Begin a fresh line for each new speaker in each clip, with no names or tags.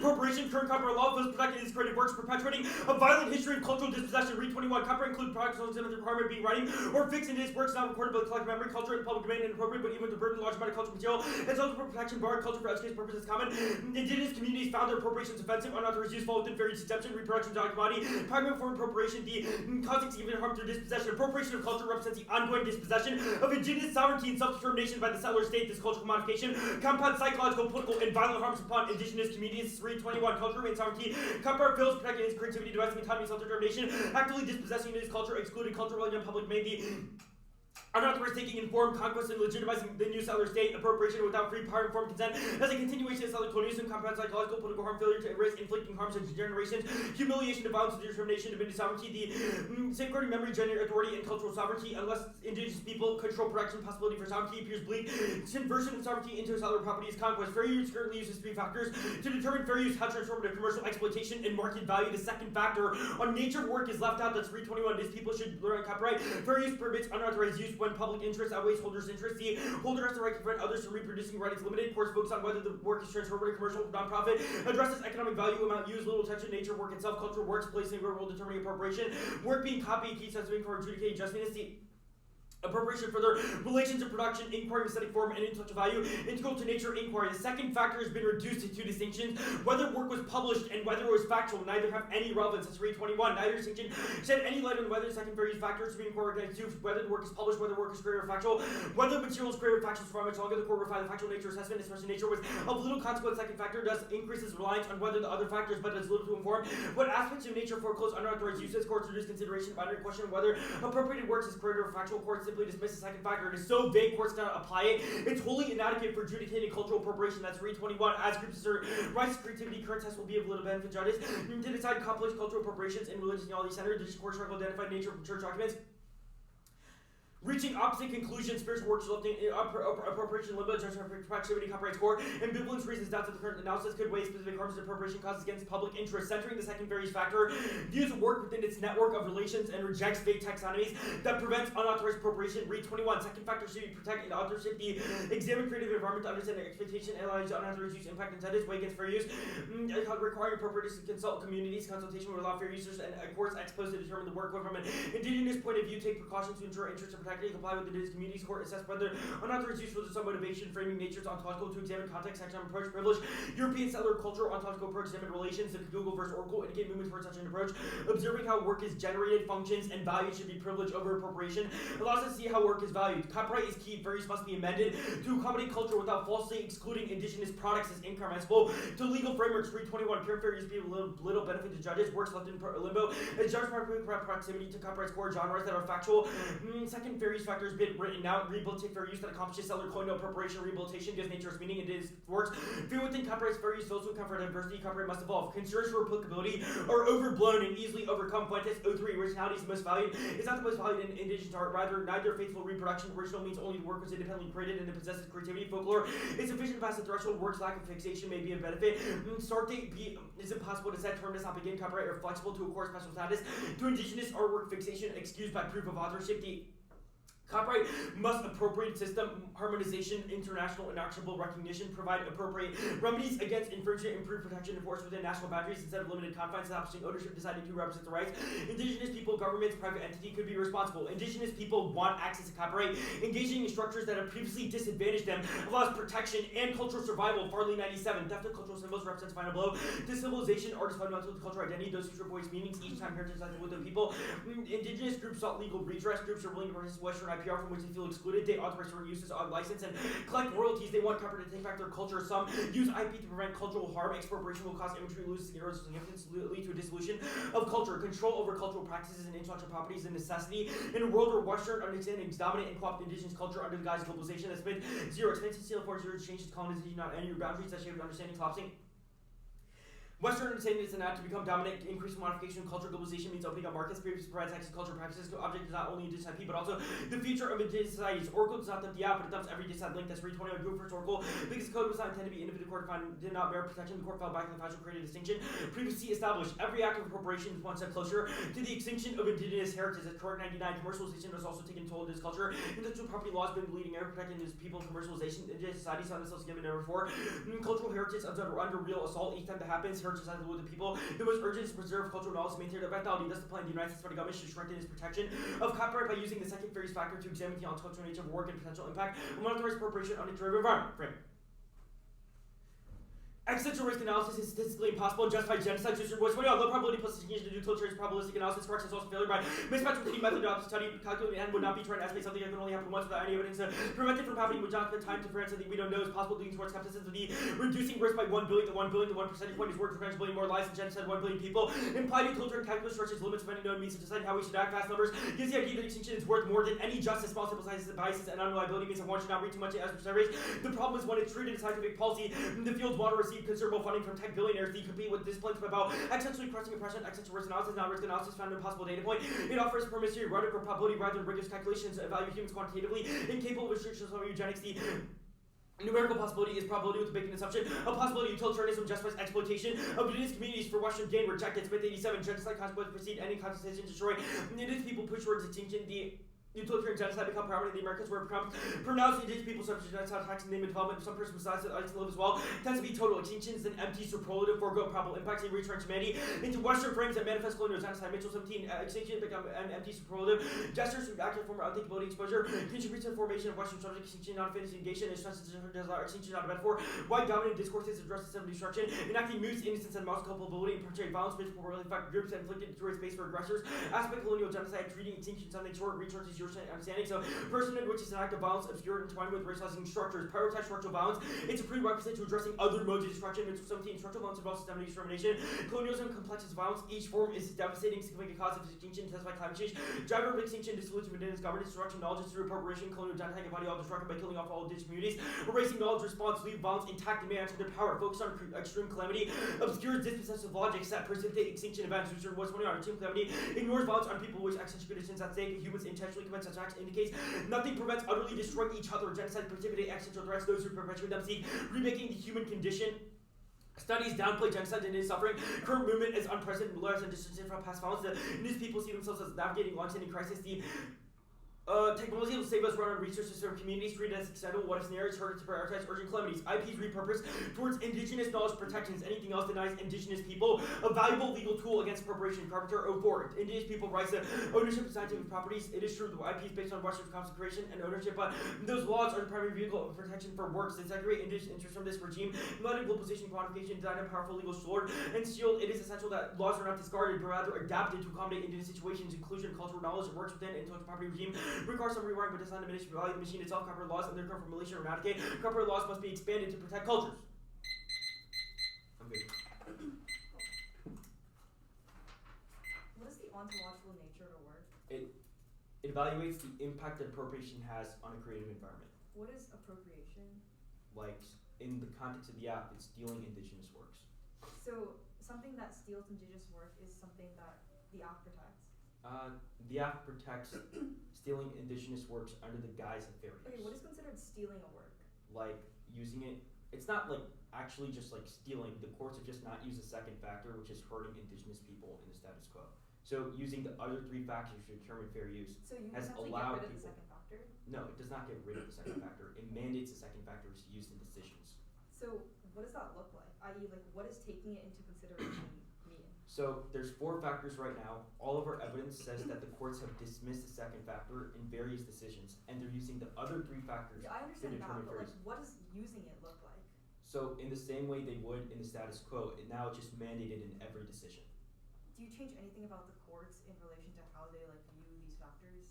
appropriation. Current copyright law was protecting its creative works, perpetuating a violent history of cultural dispossession. Read 21. Copyright include products on the requirement being writing or fixed in its works not recorded by the collective memory, culture, and public domain inappropriate, but even with the burden of large amount of cultural material, and social protection barred. Culture for education purposes common. Indigenous communities found their appropriations offensive, unauthorized use fall within fair use exemption. Reproduction of commodity. Primary form of appropriation. The causing significant harm through dispossession. Appropriation of culture represents the ongoing dispossession of indigenous sovereignty and self-determination by the settler state. This cultural modification compounds psychological, political, and violent harms upon indigenous communities. 321. Culture and sovereignty. Copyright fails protecting its creativity, devising autonomy, self-determination, actively dispossessing its culture, excluding culture relevant in public domain. The unauthorized taking informed conquest and legitimizing the new settler state. Appropriation without free, prior, informed consent as a continuation of settler colonialism, compound psychological, political harm, failure to erase, inflicting harms on generations, humiliation to violence, determination, divinity, sovereignty, the safeguarding memory, gender, authority, and cultural sovereignty. Unless indigenous people control production, possibility for sovereignty appears bleak. Conversion of sovereignty into settler property is conquest. Fair use currently uses three factors to determine fair use, how transformative commercial exploitation and market value. The second factor on nature of work is left out. That's 321. These people should learn copyright. Fair use permits unauthorized use when public interest outweighs holder's interest. The holder has the right to prevent others from reproducing. Right is limited. Course focus on whether the work is transferable to commercial, non-profit. Addresses economic value, amount used, little attention, nature, work itself, cultural works, place in role determining appropriation. Work being copied, key sensitive for adjudicating justness. The appropriation for their relations to production, inquiry, aesthetic form, and intellectual value, integral to nature inquiry. The second factor has been reduced to two distinctions: whether work was published and whether it was factual. Neither have any relevance. That's 321. Neither distinction shed any light on whether the second various factors to be inquired into: whether the work is published, whether the work is created or factual, whether the material is created or factual. For much longer, the court refined the factual nature assessment, especially nature, was of little consequence. Second factor does increases reliance on whether the other factors, but does little to inform what aspects of nature foreclose unauthorized uses. Courts reduce consideration binary question whether appropriated works is created or factual. Courts simply dismiss the second factor. It is so vague, courts cannot apply it. It's wholly inadequate for adjudicating cultural appropriation. That's 321. As groups assert rights to creativity, current tests will be of little benefit to judges to decide complex cultural appropriations in religious theology center. The court shall identify nature of church documents. Reaching opposite conclusions, spiritual works resulting in appropriation, limbo, judgment, proximity, copyright score, ambivalence, reasons, doubts of the current analysis could weigh specific harms and appropriation causes against public interest. Centering the second various factor, views work within its network of relations and rejects vague taxonomies that prevents unauthorized appropriation. Read 21. Second factor should be protect authorship, the examine creative environment to understand the expectation, analyze unauthorized use, impact, incentives, weigh against fair use, requiring appropriators to consult communities. Consultation will allow fair users and courts exposed to determine the work from an indigenous point of view, take precautions to ensure interests are protected. Comply with the indigenous communities. Court assess whether unauthorized use was some motivation, framing nature's ontological to examine context, section approach, privilege, European settler culture, ontological approach, examine relations, the Google versus Oracle, indicate movement towards such an approach, observing how work is generated, functions, and value should be privileged over appropriation, allows us to see how work is valued. Copyright is key, various must be amended to accommodate culture without falsely excluding indigenous products as incomprehensible to legal frameworks. 321. Pure fair use be little benefit to judges, works left in limbo, as judge proximity to copyright score genres that are factual. Second fair use factor has been written out. Rehabilitate fair use that accomplishes settler colonial appropriation. Rehabilitation gives nature its meaning. It is works. Fear within copyright's fair use those who account for diversity. Copyright must evolve. Concerns for applicability are overblown and easily overcome. Fuentes 03. Originality is the most valued. It's not the most valued in indigenous art. Rather, neither faithful reproduction. Original means only the work was independently created and it possesses creativity. Folklore is sufficient to pass the threshold. Works lack of fixation may be a benefit. Start date is impossible to set. Term does not begin. Copyright are flexible to acquire special status. To indigenous artwork fixation excused by proof of authorship. The copyright must appropriate system harmonization, international and actionable recognition, provide appropriate remedies against infringement, improve protection enforced within national boundaries instead of limited confines, establishing ownership, deciding who represents the rights. Indigenous people, governments, private entity could be responsible. Indigenous people want access to copyright. Engaging in structures that have previously disadvantaged them allows protection and cultural survival. Farley 97. Theft of cultural symbols represents final blow to civilization. Art is fundamental to cultural identity. Those who strip away its meanings each time heritage lies with the people. Indigenous groups sought legal redress. Groups are willing to resist Western IPR from which they feel excluded. They authorize certain uses on license and collect royalties. They want copyright to take back their culture. Some use IP to prevent cultural harm. Expropriation will cause imagery loses significance, lead to a dissolution of culture. Control over cultural practices and intellectual property is a necessity in a world where Western understanding is dominant and co-opt indigenous culture under the guise of globalization. That's been zero. Expansion, seal, force, zero, changes, colonization, not any boundaries that shape understanding, collapsing. Western understanding is an act to become dominant. Increasing modification, cultural globalization means opening up markets. Previously provides access to cultural practices to objects not only indigenous IP but also the future of indigenous societies. Oracle does not dump the app, but it dumps every distant link that's re-21 Google first Oracle. Because the code was not intended to be individual court defined, did not merit protection. The court fell back in the fashion created a distinction. Previously established every act of appropriation is one step closer to the extinction of indigenous heritage. At Correct 99, commercialization has also taken toll of this culture. Intellectual property laws been the leading area protecting indigenous people. Commercialization, indigenous societies found themselves given number 4. Cultural heritage is under real assault each time that happens. Heritage has to do with the people. The most urgent is to preserve cultural knowledge and maintain their vitality. Thus, the plan of the United States federal government should strengthen its protection of copyright by using the second phase factor to examine the cultural nature of work and potential impact on unauthorized appropriation on the derivative environment. Frame. Existential risk analysis is statistically impossible and justified genocide. Was when low probability plus distinction to do utilitarian probabilistic analysis. Correction is also failure by mismatch with any method of study. Calculating and would not be trying to estimate something that can only happen once without any evidence to prevent it from happening. Would not spend time to prevent something we don't know is possible, leading towards skepticism. The reducing risk by 1 billion, the 1 billion, the 1 percentage point is worth for 1 billion more lives than genocide 1 billion people. Implied utilitarian calculus stretches limits of any known means of deciding how we should act. Vast numbers gives the idea that extinction is worth more than any justice. Small sample sizes and biases and unreliability means that one should not read too much as surveys. The problem is when it's treated as scientific policy, the fields want to receive considerable funding from tech billionaires to compete with disciplines about essentially crushing oppression. Existential risk analysis, not risk analysis, found an impossible data point. It offers permissive rhetoric or probability rather than rigorous calculations to evaluate humans quantitatively, incapable of restrictions on eugenics. The numerical possibility is probability with a baked assumption. A possibility utilitarianism justifies exploitation of indigenous communities for Western gain. Rejected. Smith 87. Genocide consequences precede any constitution destroy. Indigenous people push towards extinction. The utilitarian genocide become prominent in the Americas where it becomes pronounced indigenous people subject to genocide attacks and name and development. Some person besides that likes to live as well tends to be total extinctions and empty superlative forego probable impacts and retrench humanity into Western frames that manifest colonial genocide. Mitchell 17 extinction become an empty superlative. Gestures from active former unthinkability exposure contributes to the formation of Western subject extinction, not fitness negation, and stress extinction, not a metaphor. White dominant discourses address system destruction, enacting moves, innocence, and mouse culpability, and portray violence which will really affect groups and inflicted through space for aggressors. Aspect colonial genocide, treating extinction something short, recharges your understanding. So, personhood, which is an act of violence, obscure, entwined with racializing structures. Prioritize structural violence. It's a prerequisite to addressing other modes of destruction. Mitchell 17. Structural violence involves systemic discrimination. Colonialism complexes violence. Each form is devastating, significant cause of extinction, tested by climate change. Driver of extinction, dissolution of indigenous governance, destruction of knowledge through appropriation, colonial genocide, body all destruction by killing off all indigenous communities. Erasing knowledge response, leave violence intact, and may enter their power. Focus on extreme calamity. Obscures dispossessive logic, set precipitate extinction events. Who's what's going on? Extreme calamity. Ignores violence on people which existential conditions at stake. Humans intentionally commit such acts. Indicates nothing prevents utterly destroying each other. Genocide, precipitate existential threats. Those who perpetuate them seek remaking the human condition. Studies downplay genocide and its suffering. Current movement is unprecedented, and distancing from past violence. The indigenous people see themselves as navigating long-standing crisis. The technology will save us run on research to serve communities treated as acceptable. What if scenarios harder to prioritize urgent calamities? IPs repurposed towards indigenous knowledge protections. Anything else denies indigenous people a valuable legal tool against appropriation. Carpenter 04. Indigenous people rights to ownership of scientific properties. It is true the IP is based on Western consecration and ownership, but those laws are the primary vehicle of protection for works that segregate indigenous interests from this regime. Modern globalization, quantification, design a powerful legal sword and shield. It is essential that laws are not discarded, but rather adapted to accommodate indigenous situations, inclusion, cultural knowledge, and works within intellectual property regime. Requires some rewiring, but does not diminish the value of the machine itself. Copyright laws and their come from Malaysia or eradicate. Copyright laws must be expanded to protect cultures. I'm good.
What is the ontological nature of a work?
It evaluates the impact that appropriation has on a creative environment.
What is appropriation?
Like, in the context of the app, it's stealing indigenous works.
So, something that steals indigenous work is something that the app protects?
The app protects stealing indigenous works under the guise of fair use.
Okay, what is considered stealing a work?
Like, using it, it's not like actually just like stealing. The courts have just not used the second factor, which is hurting indigenous people in the status quo. So using the other three factors to determine fair use
so you
has
essentially
allowed
get rid of
people.
the second factor?
No, it does not get rid of the second factor. It mandates the second factor is used in decisions.
So what does that look like? I.e., like, what is taking it into consideration mean?
So there's 4 factors right now. All of our evidence says that the courts have dismissed the second factor in various decisions, and they're using the other 3 factors
Yeah, I
to
understand that,
determine
but
fair
like,
use.
what does using it look like?
So in the same way they would in the status quo, now it's just mandated in every decision.
Do you change anything about the courts in relation to how they like view these factors?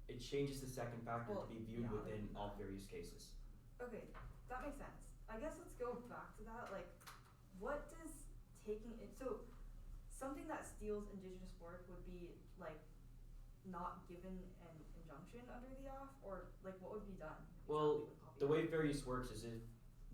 It changes the second factor
Well,
to be viewed
yeah,
within
like
all fair use cases.
Okay, that makes sense. I guess let's go back to that. Like, what does taking it? So, something that steals indigenous work would be like not given an injunction under the AFF, or like what would be done?
Well,
exactly with
the way
copyright?
fair use works is if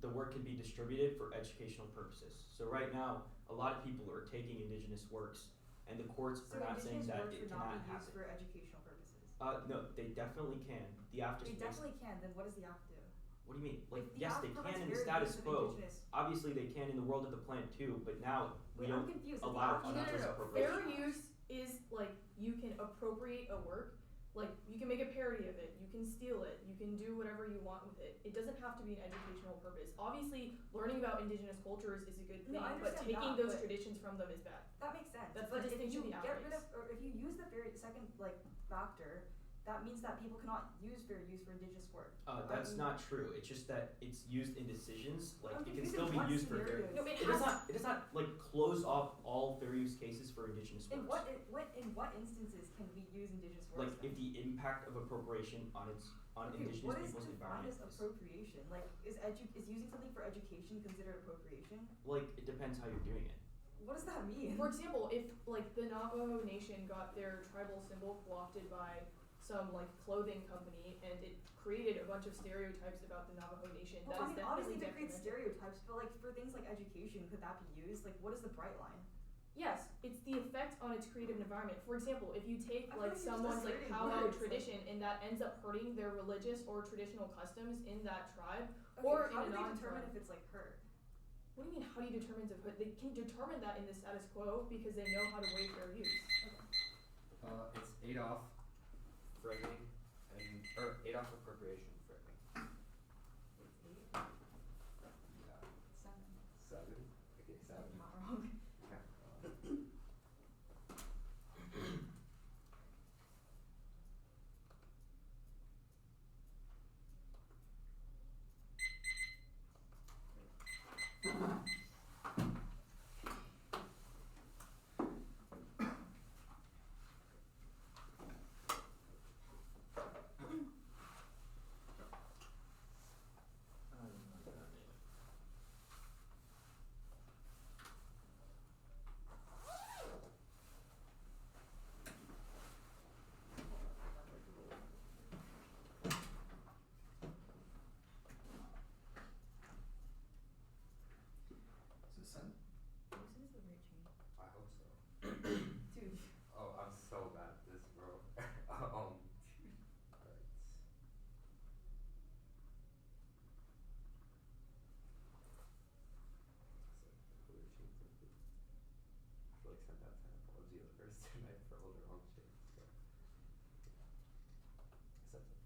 the work can be distributed for educational purposes. So right now, a lot of people are taking indigenous works, and the courts
So
are not saying
indigenous
that
works
it
would not
cannot
be used
happen.
for educational purposes.
No, they definitely can. The AFF
They
just makes.
definitely can. Then what does the AFF do?
What do you mean? Like,
If the
yes,
AFF
they
prevents
can in the
fair
status
use of
quo.
indigenous.
Obviously, they can in the world of the plant too, but now we
Wait, I'm
don't
confused.
allow
If the AFF
unauthorized
No.
appropriation.
Fair use is like you can appropriate a work, like you can make a parody of it, you can steal it, you can do whatever you want with it. It doesn't have to be an educational purpose. Obviously, learning about indigenous cultures is a good thing,
No, I
but
understand
taking
that,
those
but-
traditions from them is bad.
That makes sense.
That's
but
the
if you
distinction the AFF
get rid
makes.
of, or if you use the very second factor, that means that people cannot use fair use for indigenous work.
That's not true. It's just that it's used in decisions. Like,
I'm
it can
confused
still
in
be
what
used for fair.
scenarios.
No,
It does not like close off all fair use cases for indigenous
In
works.
in what instances can we use indigenous
Like,
works?
if the impact of appropriation on indigenous
what is
people's
defined
environment
as
is,
appropriation? Like, is using something for education considered appropriation?
like, it depends how you're doing it.
What does that mean?
For example, if like the Navajo Nation got their tribal symbol co-opted by some like clothing company and it created a bunch of stereotypes about the Navajo Nation,
Well,
that is
obviously
definitely
that creates
detrimental.
stereotypes, but like for things like education, could that be used? Like, what is the bright line?
Yes, it's the effect on its creative environment. For example, if you take
I feel
like
like you're just
someone's like
asserting
powwow
words, like-
tradition and that ends up hurting their religious or traditional customs in that tribe,
Okay,
or
how
in
do
a
they determine
non-tribe.
if it's like hurt?
What do you mean? How do you determine if they can determine that in the status quo because they know how to weigh fair use?
It's ADOF threatening or ADOF appropriation threatening.
It's 8,
Yeah.
7.
7. Okay, 7.
I'm not wrong.
Okay.
Is it sent?
Most of it's the right chain.
I hope so.
Dude.
Oh, I'm so bad at this, bro. Alright. So, clear chain template. I feel like sent out 10 apology letters tonight for all the wrong chains. So. I sent it.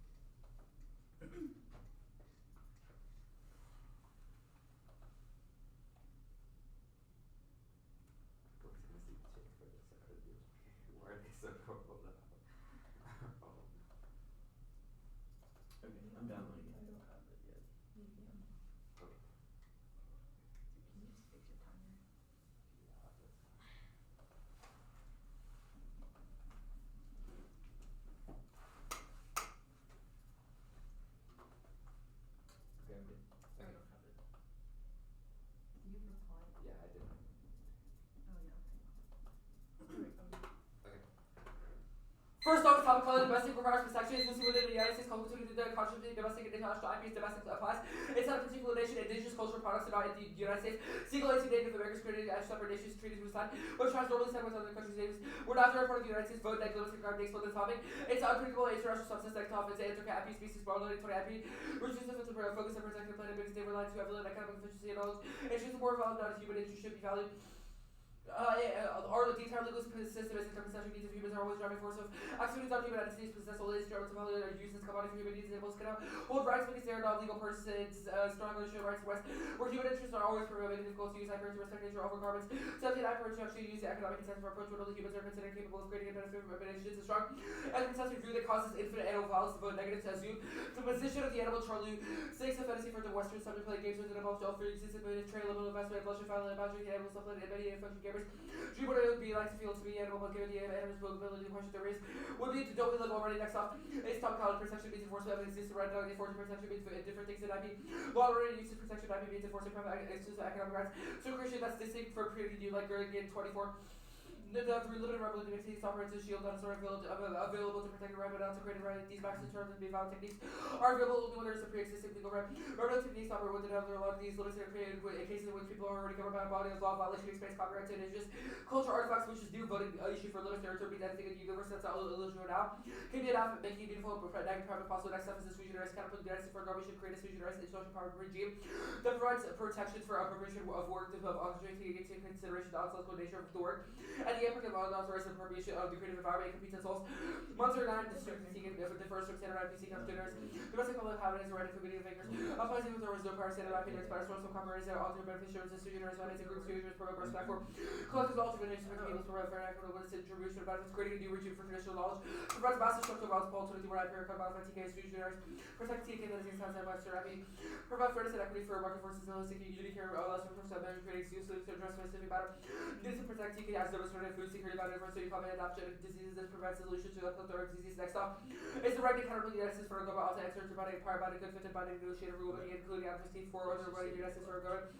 Where's gonna see the chain for this? I gotta do. Why are they so horrible now?
Okay, I'm downloading it.
I don't have it yet. Medium.
Okay.
Can you just fix your timer?
Yeah, that's fine. Okay, I'm good.
I
Okay.
don't have it.
Do you reply?
Yeah, I did.
Oh yeah.
Alright, I'm good.
Okay.
First off, the topic called domestic requires protection is listed within the United States Constitution. The constitution domestic and international IPs domestic applies. It's not a particular nation. Indigenous cultural products are not in the United States. Single Native Americans created as separate nations treaties with time, which has normally said with other countries' names. We're not the part of the United States vote that domestic regard makes for the topic. It's unpredictable international substance like topics and intercat IP species borrowed 20 IP. Which is different to focus on protecting the planet because they rely too heavily on economic efficiency and knowledge. It's just more valued, not a human interest should be valued. The entire legal system is interpretation needs of humans are always driving force of activities on human entities possess only instrumental value that are used as commodity for human needs and animals cannot hold rights because they are not legal persons, strong ownership rights west, where human interests are always promoted and difficult to use hyper to respect nature over garments. Something hyper to actually use the economic incentive for approach when only humans are considered capable of creating a benefit from nations is strong. And consensus view that causes infinite animal violence to vote negative to assume the position of the animal Charlie stakes of fantasy for the Western subject play games with an involved all for existence with trade level investment, bloodshed, violent, boundary, animal stuff, and many function gamers. Dream what it would be like to feel to be animal, but given the animal's ability to question the race, would be to don't we live already next off. It's top college protection means enforcement of existing right now, enforcement protection means different things in IP. Law already uses protection IP means enforcing exclusive economic rights. So Christian, that's distinct from creating new like Gurgen 24. Through limited rebel activities, operates a shield that is available to protect the right, but not to create a right. These maximum terms and violent techniques are available only when there is a pre-existing legal right. Rebel techniques operate within a lot of these limits are created in cases in which people are already covered by a body of law, violation of space, copyrights, and just culture artifacts, which is new voting issue for limits or to be anything in the universe that's illusion now. Can be enough, making it beautiful, negative, private, possible. Next step is this fusion rights, kind of put the United States for garbage and create a fusion rights social power regime that provides protections for appropriation of work of taking into consideration the unselfish nature of the work and the impact of unauthorized appropriation of the creative environment and competes as well. Months or 9, the student taking the first from standard IPC containers, domestic public habitants are ready for video makers. Applies even though there was no prior standard IPC expired source of copyrights that author beneficiaries and students and group students promote respect for collective knowledge of nations for people's provide fair and equitable distribution of benefits, creating a new regime for traditional knowledge, provides massive structural values, Paul 21 IPR code modified TK students, protect TK that is inside by therapy, provide fairness and equity for market forces, holistic unity care, less resource measure creating solutions to address specific matter, needs to protect TK as demonstrated food security, biodiversity, climate adaptation, diseases that prevent solutions to unclothed disease. Next up is the right to accountability United States for a global experts providing power by the good fit and by the negotiated rule, including advocacy for other right United States for a government.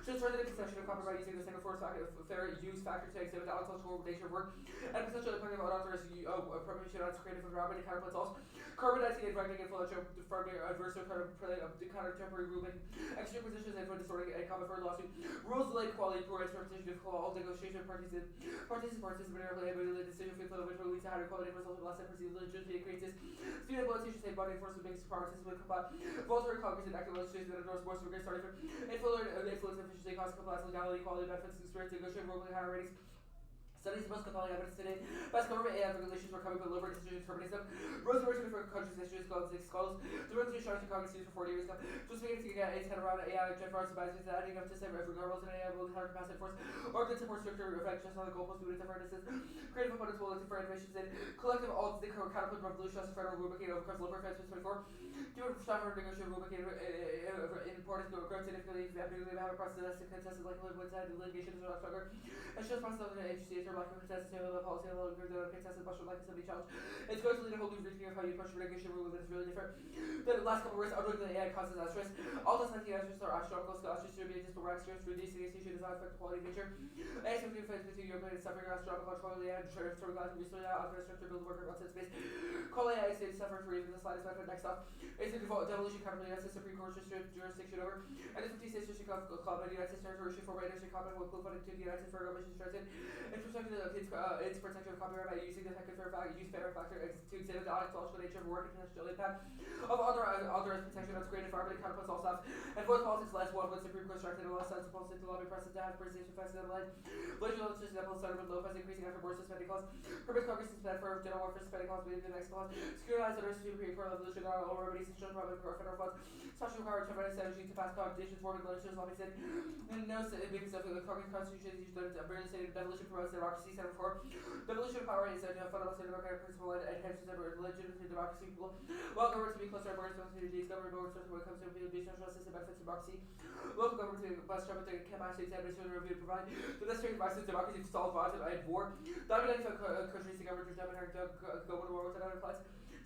Should further the concession of copyright using the single force factor, fair use factor to exhibit the unintellectual nature of work and potential impact of unauthorized appropriation on its creative environment and counterparts also. Carbonizing and directing influential farming adverse counter-temporary rulemaking, extra positions and for distorting and comment for a lawsuit. Rules delay quality poor interpretation of all negotiation parties ability decision field which will lead to higher quality results less than perceived legitimacy creates this speed implementation state body enforcement makes parties will comply voluntary Congress and active legislation that endorse more great starting for influence efficiency cost compliance legality quality benefits experience negotiation ruling higher ratings. Studies the most compelling evidence today. Best government AI regulations for coming with deliberate decisions terminating them. Rose version for countries issues called 6 calls. The roads to Charlotte Congress used for 40 years ago. Just making to get 8 around AI, Jeff Ross, advisors that adding up to say every government and AI will have capacity force. Or good support stricter effect just on the goalpost moving different distances. Creative opponents will look for innovations in collective odds the counterpart revolution as a federal rulemaking overcomes liberal France 24. Do it for staff negotiation rulemaking in importance to growth significantly if you have a process that contested like litigation is not stronger. And just process of the HCH or like contested the policy of the contested budget like somebody challenge. It's going to lead a whole new rethinking of how you approach litigation ruling that is really different. The last couple of words, outdoing the AI causes asterisk. All those 19 asterisk are astronomical scale asterisk to be just for asterisk reducing its issue does not affect the quality of nature. AI is between European and suffering astronomical control the AI to glass and research out structure build worker outside space. Call AI state suffer for even the slightest benefit. Next up is the devolution company United States Supreme Court jurisdiction over. And the 50 states district club and the United States territory issue for right industry comment will include funding to the United States for government strengthen. It's protection of copyright by using the effective fair factor to exhibit the ontological nature of work and potential impact of authorized protection of creative environment and counterparts all stuff. And voice politics last one when Supreme Court structured a lot of sense opposed to lobby precedent to have presentation facts in the line. Legislative example started with Lopez increasing after more suspending clause. Permits Congress to suspend for general warfare suspending clause within the next clause. Securitize under Supreme Court resolution on all remedies and show public or federal funds. Special power to run energy to pass conditions forming legislation lobby said. And no because of the Congress Constitution is barely stated devolution promotes democracy 7-4. Devolution of power is a fundamental democratic principle and enhances legitimate democracy people. While government to be closer to our responsibilities, government more when it comes to the national system benefits democracy. Local government to best government to capacity to administration review to provide the necessary devices democracy to solve violence and war. Dominating countries the government to dominate go to war with another class.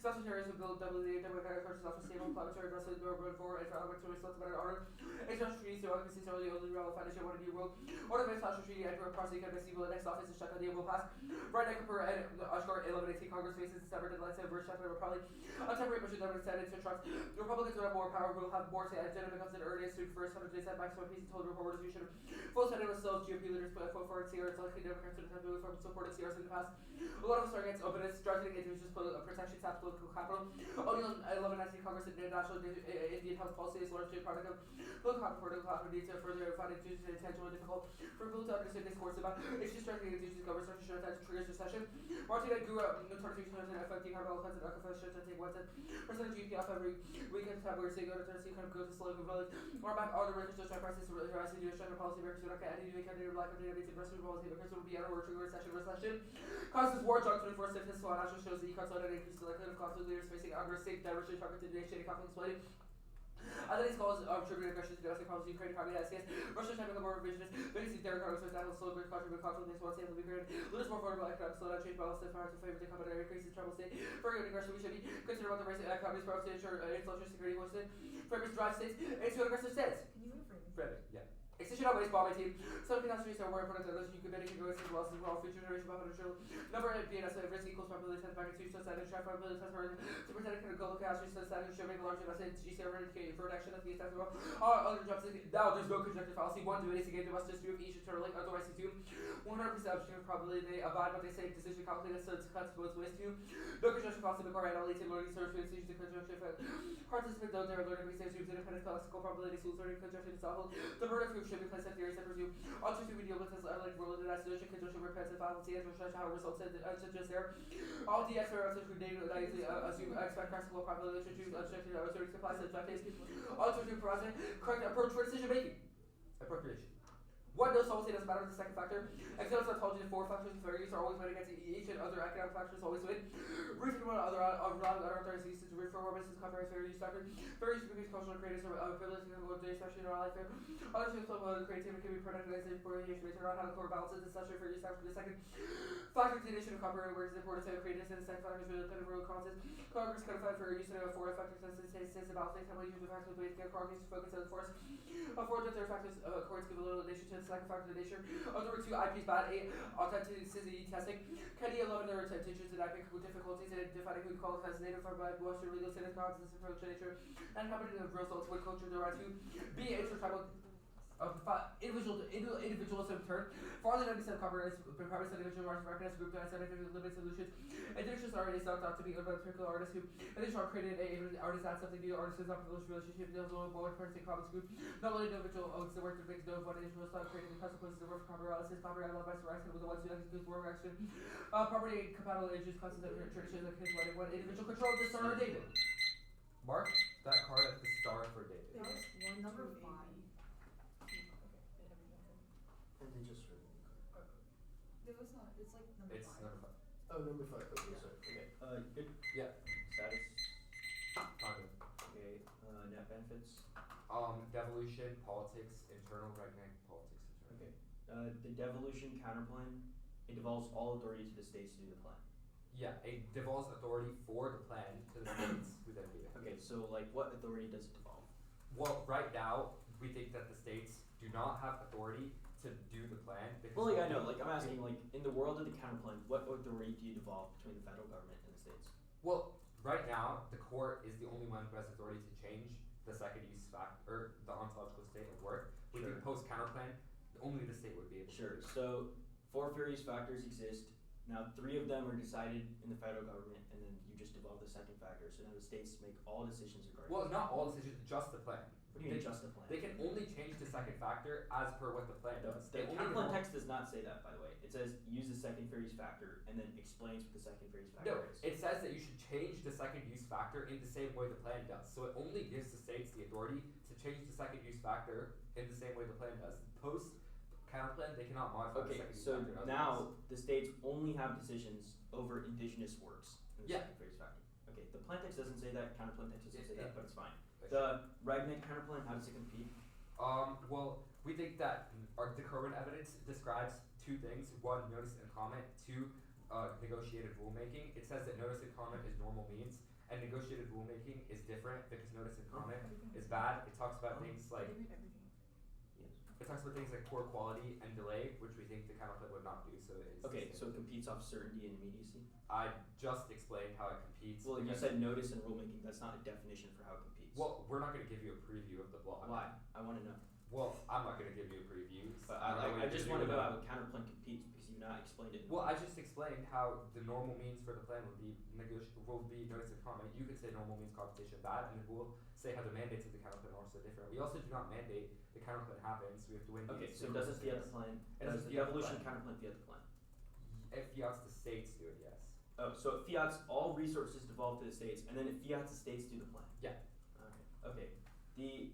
Social terrorism build WD democratic countries often stable planetary wrestling government for and for to result better order. International treaties to organize only relevant financial one new world. Order of international treaty and process economic civil next office is shut down the will pass. Right now Cooper and Ashgar eliminating Congress faces December deadline and verse chapter probably a temporary measure that would extend into trust. The Republicans will have more power, will have more say and Jenna becomes an earliest to first 100 days at maximum peace and total report resolution. Full Senate was still GOP leaders put forward CRs likely Democrats would have moved from supporting CRs in the past. A lot of us are against openness, drafting individuals protection tax political capital. Only 11 Congress and National Indian Health Policy is largely a product of political needs to further find it intentional and difficult for people to understand discourse about issues striking against government structure that triggers recession. Martin grew up in the 22 affecting our balance and alcohol take 1% GDP off every weekend. February, say go to Tennessee, kind of go to slow village. Or back all the records just try prices to rise in US general policy records would not get any new economy or black database and rest of the policy records will be out or trigger recession. Causes war, John 24 statistical analysis shows the econ and increase the likelihood of conflict leaders facing aggressive diversity targeted nation conflict splitting. Other these calls triggered aggression to domestic problems Ukraine probably has yes. Russia trying to become more revisionist. Basically their economics with that will slow great country with conflict makes one stable Ukraine. Lose more vulnerable economics, slow down change balance and power to favor the company increases trouble state. Further aggression we should be consider about the race economies problems to ensure intellectual security was it. Framers drive states into an aggressive stance.
Can you reframe?
Framing, yeah.
Extension of baseball, my team. Some catastrophes are more important than others. You can benefit as well as well. Future generation of potential. Number of being as a risk equals probability test magnitude. So that is track probability test for to protect a global catastrophe. So that should make a large investment. GC eradicated for action of the test well. All other jobs. Now there's no conjecture fallacy. One, do anything again. They must just do each internally. Otherwise, you do 100% objective probability. They abide what they say. Decision calculated. So it's cuts both ways too. No conjecture fallacy. McCoy analyze and learning search for decisions to conjecture. Participant though they are learning research use independent classical probability. So learning conjecture itself. The murder proof should be placed at theories that pursue alternative video with this like related isolation conjunction repetitive fallacy and research how results suggest there. All the experts who data that usually assume expect classical probability to choose objective theories to apply to objectives. Alternative process correct approach for decision making. Appropriation. One knows solvency doesn't matter with the second factor. Examples I told you the 4 factors and various are always win against each and other economic factors always win. Briefing about other authorities to refer more business conference various factors. Various degrees cultural creators are ability to go day especially in our life. Other things like creativity can be productized in variation based on how the core balances the structure for your factor. The second factor is the addition of copyright works the importance of creativeness and the second factor is really dependent on causes. Congress codified for use of 4 factors and says about things how many use of factors but Congress focus on the force. 4 to 3 factors courts give a little addition to the second factor of the nature. Other 2 IPs bad 8 authenticity testing. Kenny 11 there are teachers and IP difficulties in defining who qualifies as native for by Western legal status causes approach to nature and happening of results with culture there are 2 be intertribal individualism turn. For all the 97 copyrights, private individual rights recognized group that scientific limited solutions. Individuals are already knocked out to be owned by particular artists who additional created artists add something new. Artists is not privileged relationship deals with one person in common group. Not only individual owns the work that makes no one individual start creating the consequences of work for copyright. This copyright law by rights with the ones who execute work action. Property compatible ages causes of tradition that can one individual control the star of David. Mark that card at the star for David.
That was
One,
number
two,
5.
And they just read
It was not. It's like number
It's
5.
number 5.
Oh, number 5. Okay,
Yeah.
sorry. Okay.
Good.
Yeah.
Status.
Congo.
Okay. Net benefits.
Devolution, politics, internal, redneck, politics, internal.
Okay. The devolution counterplan, it devolves all authority to the states to do the plan.
Yeah, it devolves authority for the plan to the states who then do it.
Okay, so like what authority does it devolve?
Well, right now, we think that the states do not have authority to do the plan. Because
Well, like I know, like I'm asking, like in the world of the counterplan, what authority do you devolve between the federal government and the states?
Well, right now, the court is the only one who has authority to change the second use factor, or the ontological state of work. With the
Sure.
post counterplan, only the state would be able to.
Sure. So 4 various factors exist. Now 3 of them are decided in the federal government, and then you just devolve the second factor. So now the states make all decisions regarding.
Well, not all decisions, just the plan.
What do you mean just the plan?
They can only change the second factor as per what the plan does.
The
They only
counterplan
devolve-
text does not say that, by the way. It says use the second various factor and then explains what the second various factor
No,
is.
it says that you should change the second use factor in the same way the plan does. So it only gives the states the authority to change the second use factor in the same way the plan does. Post counterplan, they cannot modify the
Okay,
second use
so
factor.
now the states only have decisions over indigenous works in the
Yeah.
second various factor. Okay, the plan text doesn't say that, counterplan text doesn't say
Yeah.
that, but it's fine. The Ragnick counterplan, how does it compete?
Well, we think that the current evidence describes 2 things. 1, notice and comment. 2, negotiated rulemaking. It says that notice and comment is normal means, and negotiated rulemaking is different because notice and comment is bad. It talks about things like it talks about things like poor quality and delay, which we think the counterplan would not do. So it's
Okay, so it competes off certainty and immediacy?
I just explained how it competes.
Well, you
because-
said notice and rulemaking, that's not a definition for how it competes.
Well, we're not going to give you a preview of the blog.
Why? I wanna know.
Well, I'm not going to give you a preview.
But
I'm not
I
gonna
just
give
wanna
you
know
a-
how counterplan competes because you've not explained it.
Well, I just explained how the normal means for the plan would be notice and comment. You could say normal means competition bad, and then we'll say how the mandates of the counterplan are also different. We also do not mandate the counterplan happens. We have to win.
Okay,
these
so
two
does it fiat the
states.
plan?
It
Does
doesn't
the
fiat the
devolution
plan.
counterplan fiat the plan?
It fiats the states do it, yes.
Oh, so it fiats all resources devolved to the states, and then it fiats the states do the plan?
Yeah.
Okay. The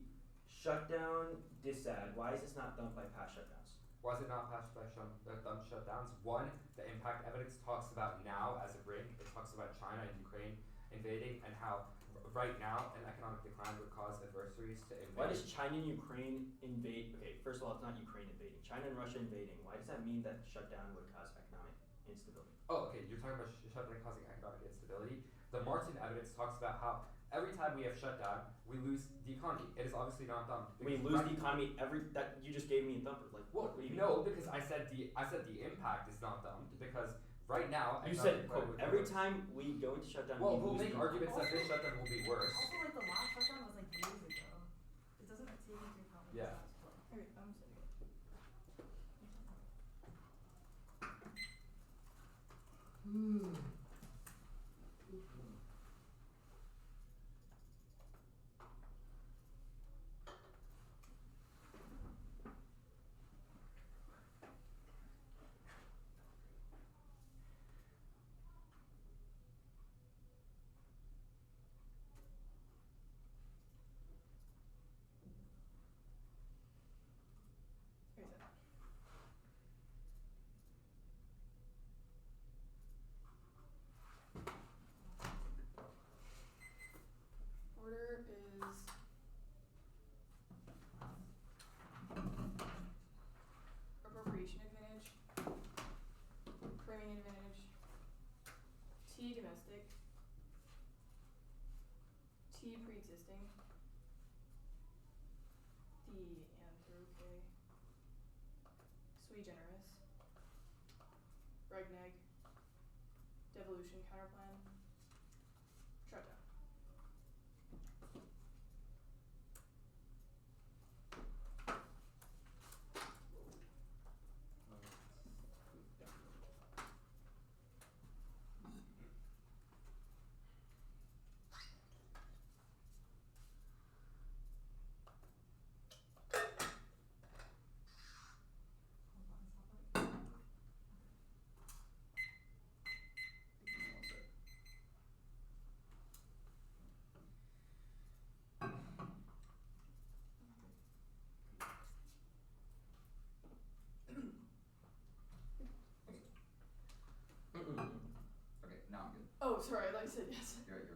shutdown disad, why is this not done by past shutdowns?
Why is it not passed by dumb shutdowns? 1, the impact evidence talks about now as a brink. It talks about China and Ukraine invading and how right now an economic decline would cause adversaries to invade.
Why does China and Ukraine invade? Okay, first of all, it's not Ukraine invading. China and Russia invading. Why does that mean that shutdown would cause economic instability?
Oh, okay, you're talking about shutdown causing economic instability. The Martin evidence talks about how every time we have shut down, we lose the economy. It is obviously not dumb.
We lose the economy that you just gave me a thumper. Like,
Well,
what do you mean?
no, because I said the impact is not dumb because right now
You
economic
said,
growth
quote,
would be
every
worse.
time we go into shutdown,
Well,
we
we'll
lose
make
the
arguments that this shutdown will be worse.
Also, like the last shutdown was like years ago. It doesn't take into account like
Yeah.
the status quo.
Okay, I'm setting it. Okay, set. Order is appropriation advantage, framing advantage, T domestic, T pre-existing, D anthrope, sui generis, reg neg, devolution counterplan, shutdown.
Okay, now I'm good.
Oh, sorry, I thought you said yes.
You're okay.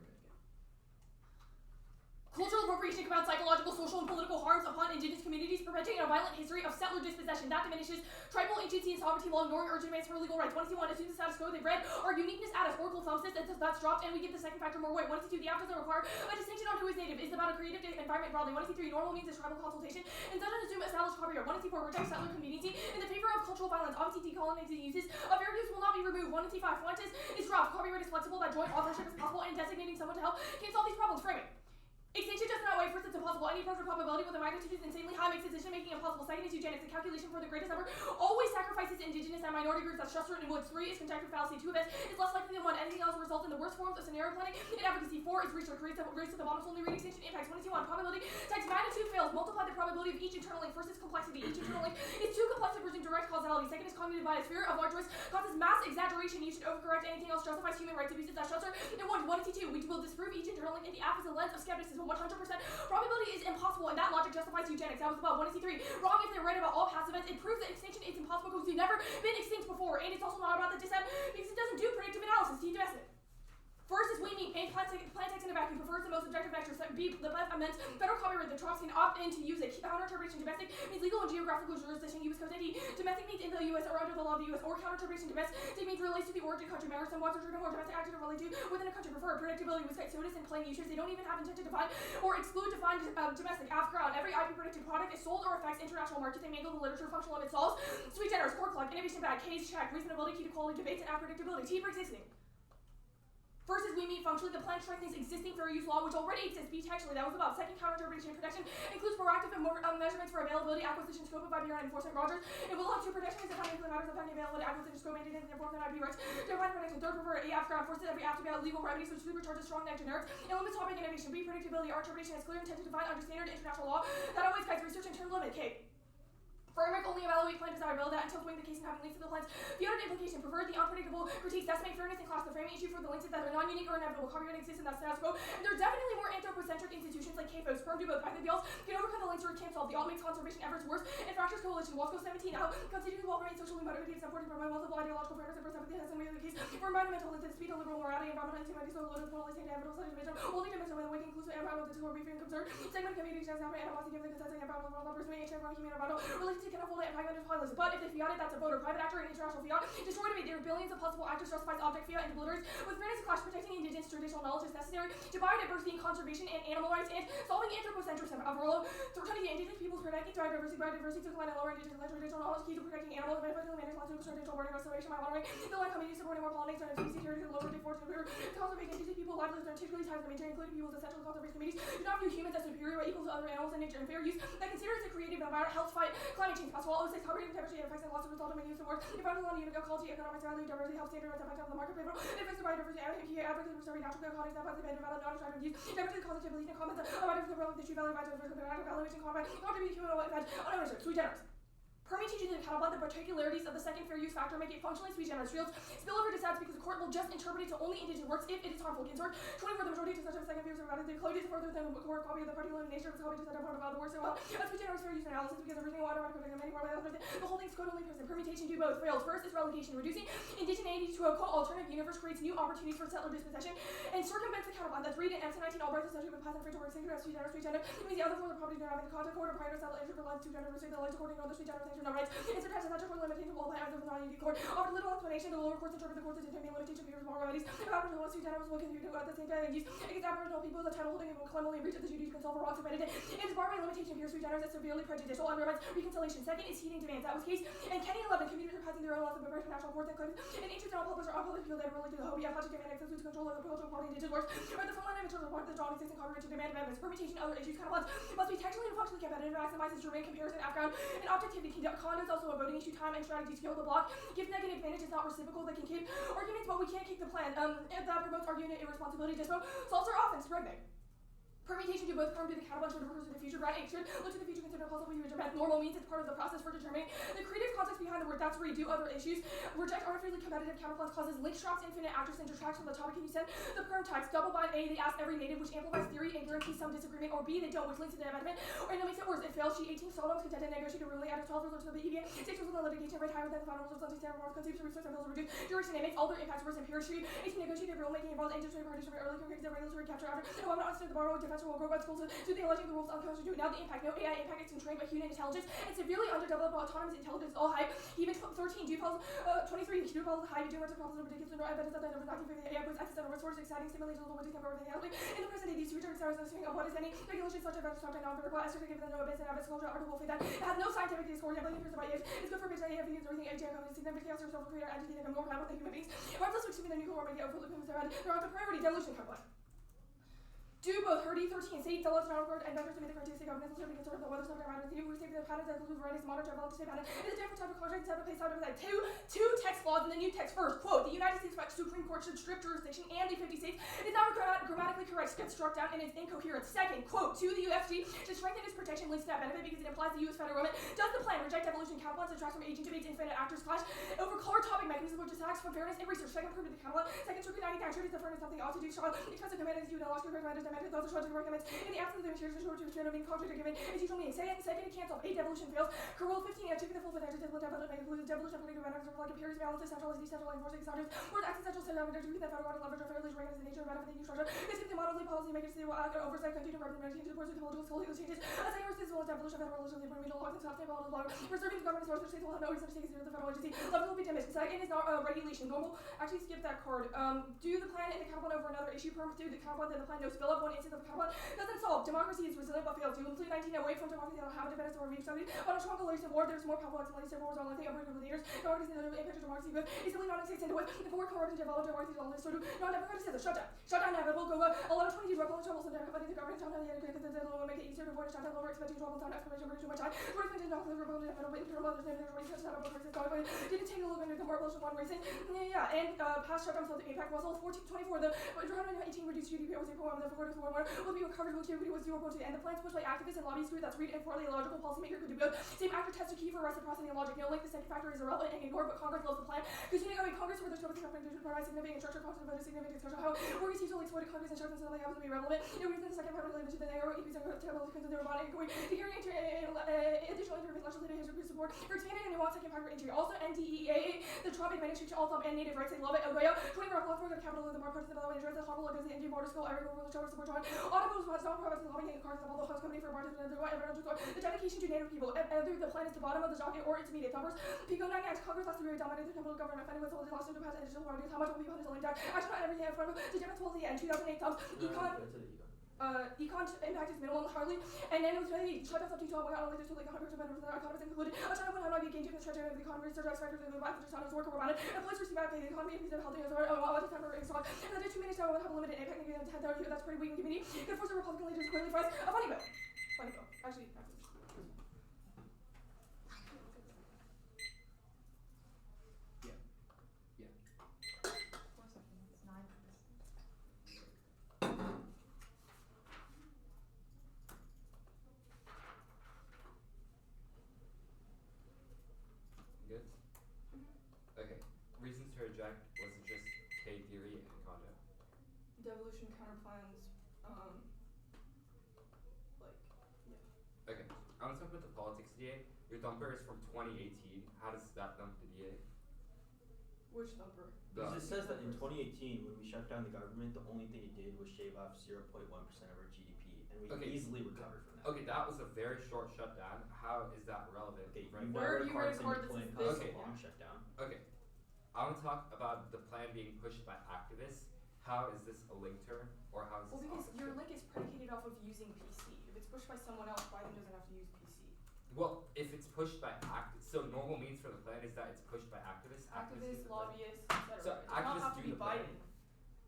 Cultural appropriation compounds psychological, social, and political harms upon indigenous communities, perpetuating a violent history of settler dispossession that diminishes tribal agency and sovereignty while ignoring urgent demands for legal rights. 1C1 assumes the status quo. They bred our uniqueness at us. Oracle thumbs that's dropped, and we give the second factor more weight. 1C2, the act doesn't require a distinction on who is native. It's about a creative environment broadly. 1C3, normal means is tribal consultation, and doesn't assume established copyright. 1C4, rejects settler conveniency in the favor of cultural violence. Obviously, decolonizing uses of fair use will not be removed. 1C5, Fuentes is dropped. Copyright is flexible, that joint authorship is possible, and designating someone to help can solve these problems. Framing. Extinction just in that way, first it's impossible. Any approach or probability with a magnitude is insanely high makes decision making impossible. Second is eugenics. The calculation for the greatest number always sacrifices indigenous and minority groups. That's Schuster and Woods. 3 is conjecture fallacy. 2 of S is less likely than 1. Anything else will result in the worst forms of scenario planning in advocacy. 4 is research. Race to the bottom only read extinction impacts. 1 probability times magnitude fails. Multiply the probability of each internal link. First is complexity. Each internal link is too complex to presume direct causality. Second is cognitive bias. Fear of large risk causes mass exaggeration. You should overcorrect. Anything else justifies human rights abuses. That's Schuster and 1 and 2. We will disprove each internal link in the app as a lens of skepticism. 100%. Probability is impossible, and that logic justifies eugenics. That was about 1C3. Wrong if they're right about all past events. It proves that extinction is impossible because we've never been extinct before, and it's also not about the descent because it doesn't do predictive analysis. T domestic. First is we mean and plant text in a vacuum prefers the most objective vector. B, the left amends federal copyright. The tribes can opt in to use it. Counter-interpretation domestic means legal and geographical jurisdiction. U.S. Code ID. Domestic means in the U.S. or under the law of the U.S. Or counter-interpretation domestic means relates to the origin country. Matters some watch or more domestic active relate to within a country. Prefer predictability with SOTUS and plain uses. They don't even have intent to define or exclude defined domestic. AFF ground. Every IP predicted product is sold or affects international markets. They mangle the literature. Functional limit solves. Sui generis. Core collect. Innovation bag. Case check. Reasonability. Key to quality debates and predictability. T pre-existing. First is we mean functionally the plan strengthens existing fair use law, which already exists. B textually, that was about. Second, counter-interpretation and protection includes proactive and measurements for availability, acquisition, scope of IP and enforcement. Rogers, it will have 2 protections defining the matters of pending availability, acquisition, scope, maintenance, and enforcement IP rights. Define protection. Third, prefer AF ground forces every app to be out legal remedies, which supercharges strong neg generics and limits topic innovation. B, predictability. Our interpretation has clear intent to define under standard international law that always guides research and term limit. K. Framework only evaluate plan desirability until weighing the case and having links to the plans. Beyond implication, prefer the unpredictable critiques, estimate fairness and cost. The framing issue for the links is that they're non-unique or inevitable. Copyright exists in that status quo. And there are definitely more anthropocentric institutions like CAFOs. Perm do both. Either the alts can overcome the links or it can't solve. The alt makes conservation efforts worse and fractures coalition. Wasco 17 out. Constituting well remains socially motivated, supported by multiple ideological frameworks and perceptive has some the case for environmental intent, speed and liberal morality, environmental humanity, so loaded morally state inevitable such division. Only dimension with a waking inclusive environmental discord, briefing concern. Segment community has happened animosity given the consensus environmental pursuing ancient human environmental related Ability cannot hold it and fragmented pilots. But if they fiat it, that's a vote or private actor in international fiat. Destroyed to make there are billions of possible actors justifies object fiat and obliterates. With fairness and clash, protecting indigenous traditional knowledge is necessary to biodiversity and conservation and animal rights and solving anthropocentrism. Overall, turning the indigenous peoples protecting biodiversity to decline and lower indigenous traditional knowledge key to protecting animals, benefiting the management of traditional burning restoration by monitoring the land community supporting more pollination and species security to lower deforestation to conservation indigenous people livelihoods are particularly tied to maintaining including people's essential conservation communities do not view humans as superior or equal to other animals in nature and fair use that considers the creative environment health fight climate change possible always takes carbon temperature and effects and loss of result of making use of work environmental and ecology economic value diversity health standards effect on the market favorable effects of biodiversity and advocacy for restoring natural ecologies that positive and develop non-extractive use diversity causes belief and comments about biodiversity relevant the true value of biodiversity valuation combat contribute human effect on ownership sui generis. Permutation to the catalog, the particularities of the second fair use factor make it functionally sui generis. Fields spillover decides because the court will just interpret it to only indigenous works if it is harmful. Consort 24 the majority to such a second fair use of the closure further than a court copy of the particular nature of the copy to set up part of the work so well. A sui generis fair use analysis because everything automatic protecting many more the whole thing's code only person. Permutation do both fails. First is relegation, reducing indigeneity to a co-alternative universe creates new opportunities for settler dispossession and circumvents the catalog. That's read in MC19 Albright associated with past and future works singular sui generis sui generis. It means the other forms of property do not have the content court or prior settle entry for lines to gender the lights according to other sui generis nature no rights. It's such a limitation of all plans of the non-unique court. Offered little explanation, the lower courts interpret the courts as determining limitation of people's moral remedies. Aboriginal sui generis will continue to at the same time use against Aboriginal people the title holding and will clemenly breach of the duties consult for wrongs committed. It is barred by limitation of sui generis as severely prejudicial and prevents reconciliation. Second is heeding demands. That was case in Kenny 11. Communities are passing their own laws of preparation for national courts and claims an interest in all public or unpublished people that are related to the hobby of project and access to control of the cultural quality indigenous works or the full line of internal part of the strong existing copyright to demand amendments. Permutation other issues kind of ones must be technically and functionally competitive, maximizes germane comparison, background, and objectivity. Conduct also a voting issue time and strategy skill the block. Give negative advantage is not reciprocal. They can keep arguments, but we can't keep the plan. And that promotes argument irresponsibility. Dispo solves our offense. Pregnant. Permutation to both perm to the counterpunch or refers to the future. Grant should look to the future consider possible future event. Normal means it's part of the process for determining the creative context behind the word. That's redo other issues. Reject artificially competitive counterpunch causes link straps infinite actors and detracts from the topic. Can you send the perm text? Double bind A, they ask every native, which amplifies theory and guarantees some disagreement. Or B, they don't, which links to the amendment. Or it makes it worse. It fails. She 18 solo contended negotiated ruling out of 12 results of the EBA. 6 results of the litigation rate higher than the final results of the standard forms. Conceived to research and bills reduced. Duration it makes all their impacts worse and period. 18 negotiated rulemaking involves industry partition for early careers and regulatory capture after. And I'm not understood the borrower defense will grow by schools. So the alleging the rules unconstitutional. Now the impact. No AI impact is constrained by human intelligence and severely underdeveloped autonomous intelligence. All hype. Even 13 due calls, 23 due calls high. Doing much of problems ridiculous. No evidence that the number 1950 AI was access and resources exciting, stimulating, little witty, over the in the present day, these future stars understanding of what is any regulation such as top and non-vertical as given the no abyss and abyss culture article that it has no scientific discourse. Yeah, but it's about age. It's good for business. Yeah, because everything age and significant cancer, self-creator, entity that can more powerful than human beings. Harmless, which to be the nuclear warming, over the humans around. They're on the priority delusion complex. Do both Herdy 13 state tell us not word and vendors to meet the criteria of necessary to consider the weather subject matter. The new receiving the patterns that include varieties monitor developed to state pattern. It is a different type of contract set up place out of that two text flaws in the new text. First, quote, the United States Supreme Court should strip jurisdiction and the 50 states. It is not grammatically correct, gets struck down and it's incoherent. Second, quote, to the UFC to strengthen its protection links to that benefit because it implies the US federal government does the plan reject evolution counterbalance and tracks from aging debates infinite actors clash over core topic mechanisms which attacks from fairness and research. Second, proof to the counterbalance. Second, circuit 99 treaties the fairness something ought to do strong because the command is due to Alaska commanders demanded those are to recommend in the absence of the materials to return of being contrary to given is usually meaning. Second, to cancel. 8 devolution fails. Rule 15 and taking the full potential devolution includes devolution for legal matters of like imperious balance, centralized, decentralized, enforcing standards. Word access central set up to the federal government leverage or fairly recognize the nature and benefit of the new structure. This gives the model policy makers the oversight continue to recommend changes to the course of political school legal changes. As I resist will devolution federalism, the permitted laws and sustainable law, preserving the government's source of states will have no reason to take it to the federal agency. Levels will be diminished. Second is not regulation. Normal. Actually skip that card. Do the plan and the counterpart over another issue. Perm do the counterpart then the plan no spill up. One instance of the counterpart doesn't solve. Democracy is resilient but fails. You include 19 away from democracy that will have independence or we've studied. On a strong coalition war, there's more powerful explanation wars on thing over the years. Democracy is the impact of democracy good. It's simply not exists into it. The four corrupt and developed democracies all this sort of non-democratic says shut down. Shut down inevitable go 1122 rebel troubles and everybody the government down the other because the will make it easier to avoid a shut down lower expecting trouble down exploration for too much time. Worth into not the rebel and but internal others and there's research that about versus didn't take a look into the more bullshit one reason. Yeah, and past shutdowns of the impact was all 24 the 118 reduced GDP was equal the 4 will be recovered will was 0 to end the plans pushed by activists and lobbyists that's read and for the illogical policymaker could do both. Same actor test to key for reciprocity and logic. No link the second factor is irrelevant and ignored, but Congress loves the plan. Continuing going Congress where there's no recommendation to provide significant structure costs and voted significant discussion. How worries usually exploited Congress instructions and something happens to be relevant. No reason the second part related to the narrow EPs and terrible because they were body going to hearing additional interview legislative history support for expanding a nuanced second factor entry. Also NDEA, the Trump, Atlantic Shake, all thumb, and native rights, they love it. El Goyo, 20 rock, left, the capital of the more parts of the Bellaway, the Hobble, the Indian border school, Irish, World Show, support joint. Audibles, was not province, the lobbying, and cars, the Bubble House Company for bartenders, and the dedication to native people. Either the plan is the bottom of the jacket or its immediate numbers. Pico 9 Act, Congress last year dominated the temple government, offended with the last to pass additional warranties. How much will be punished on that? Action on everything in front of the difference policy and 2008 thumbs. Econ impact is minimal, hardly, and then with the shut off up to 12, we got only to like 100% of the economies included. A China would not be gained to the stretch of the economy, research factors of the life, which is not as work or about it. Employees receive back the economy, increase of healthy as well, a temporary extra. And then 2 minutes now, we'll have a limited impact, negative 10,000, that's pretty weak in community. Good force the Republican leaders clearly fries. A funny bill. Funny bill. Actually,
Yeah.
4 seconds. 9 minutes.
Good? Okay. Reasons to reject was it just K theory and condo?
devolution counterplans,
Okay. I want to talk about the politics DA. Your thumper is from 2018. How does that thump the DA?
which thumper?
Because it says that in 2018, when we shut down the government, the only thing it did was shave off 0.1% of our GDP, and we
Okay.
easily recovered from that.
Okay, that was a very short shutdown. How is that relevant?
Okay,
right
you
now?
Where
never
you read a
cards in
card
your
that
plan
says
caused
this?
a long shutdown.
Okay. I want to talk about the plan being pushed by activists. How is this a link term, or how is
Well,
this
because
opposite?
your link is predicated off of using PC. If it's pushed by someone else, why then doesn't have to use PC?
Well, if it's pushed by so normal means for the plan is that it's pushed by activists. do
Activists,
the plan.
lobbyists, etc.
So
it does not
activists
have to
do
be
the plan.
Biden.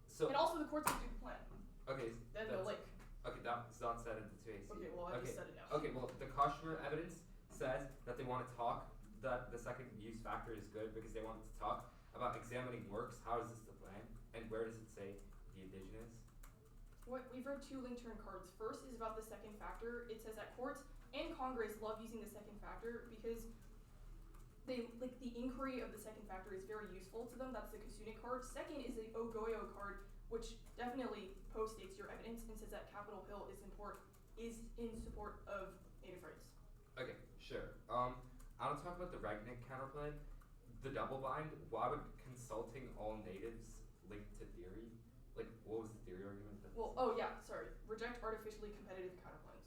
So
And also the courts do the plan.
okay,
Then the
that's-
link.
okay, that's not said in the 2AC.
Okay, well I
okay.
just said it now.
Okay, well, the cautionary evidence says that they want to talk, that the second use factor is good because they want to talk about examining works. How is this the plan? And where does it say the indigenous?
We've read 2 link turn cards. First is about the second factor. It says that courts and Congress love using the second factor because they like the inquiry of the second factor is very useful to them. That's the Kasune card. Second is the Ogoyo card, which definitely postdates your evidence and says that Capitol Hill is in support of native rights.
Okay, sure. I want to talk about the Regnick counterplan. The double bind. Why would consulting all natives link to theory? Like, what was the theory argument?
Reject artificially competitive counterplans.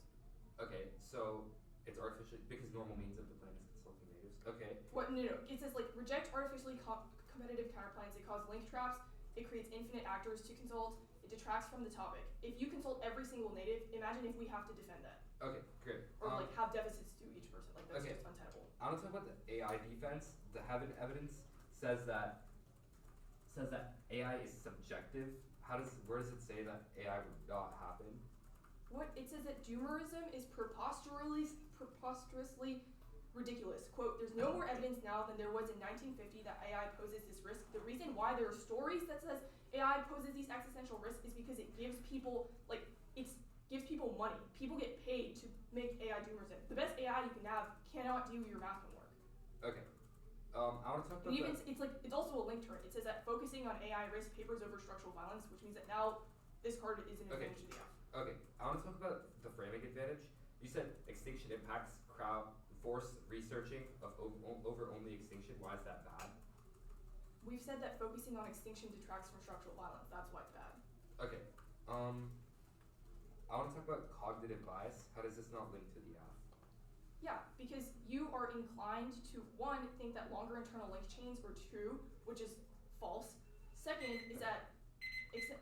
Okay, so it's artificially because normal means of the plan is consulting natives. Okay.
What? No. It says like reject artificially competitive counterplans. It causes link traps. It creates infinite actors to consult. It detracts from the topic. If you consult every single native, imagine if we have to defend that
Okay, great.
or like have deficits to each person. Like that's
okay.
just untenable.
I want to talk about the AI defense. The Heaven evidence says that AI is subjective. Where does it say that AI would not happen?
What it says that doomerism is preposterously ridiculous. Quote, there's no more evidence now than there was in 1950 that AI poses this risk. The reason why there are stories that says AI poses these existential risks is because it gives people gives people money. People get paid to make AI doomerism. The best AI you can have cannot do your math homework.
Okay. I want to talk about
It's also a link turn. It says that focusing on AI risks papers over structural violence, which means that now this card is an advantage to the F.
Okay, I want to talk about the framing advantage. You said extinction impacts crowd force researching of over only extinction. Why is that bad?
We've said that focusing on extinction detracts from structural violence. That's why it's bad.
Okay. I want to talk about cognitive bias. How does this not link to the F?
Yeah, because you are inclined to, 1, think that longer internal link chains are true, which is false. Second is that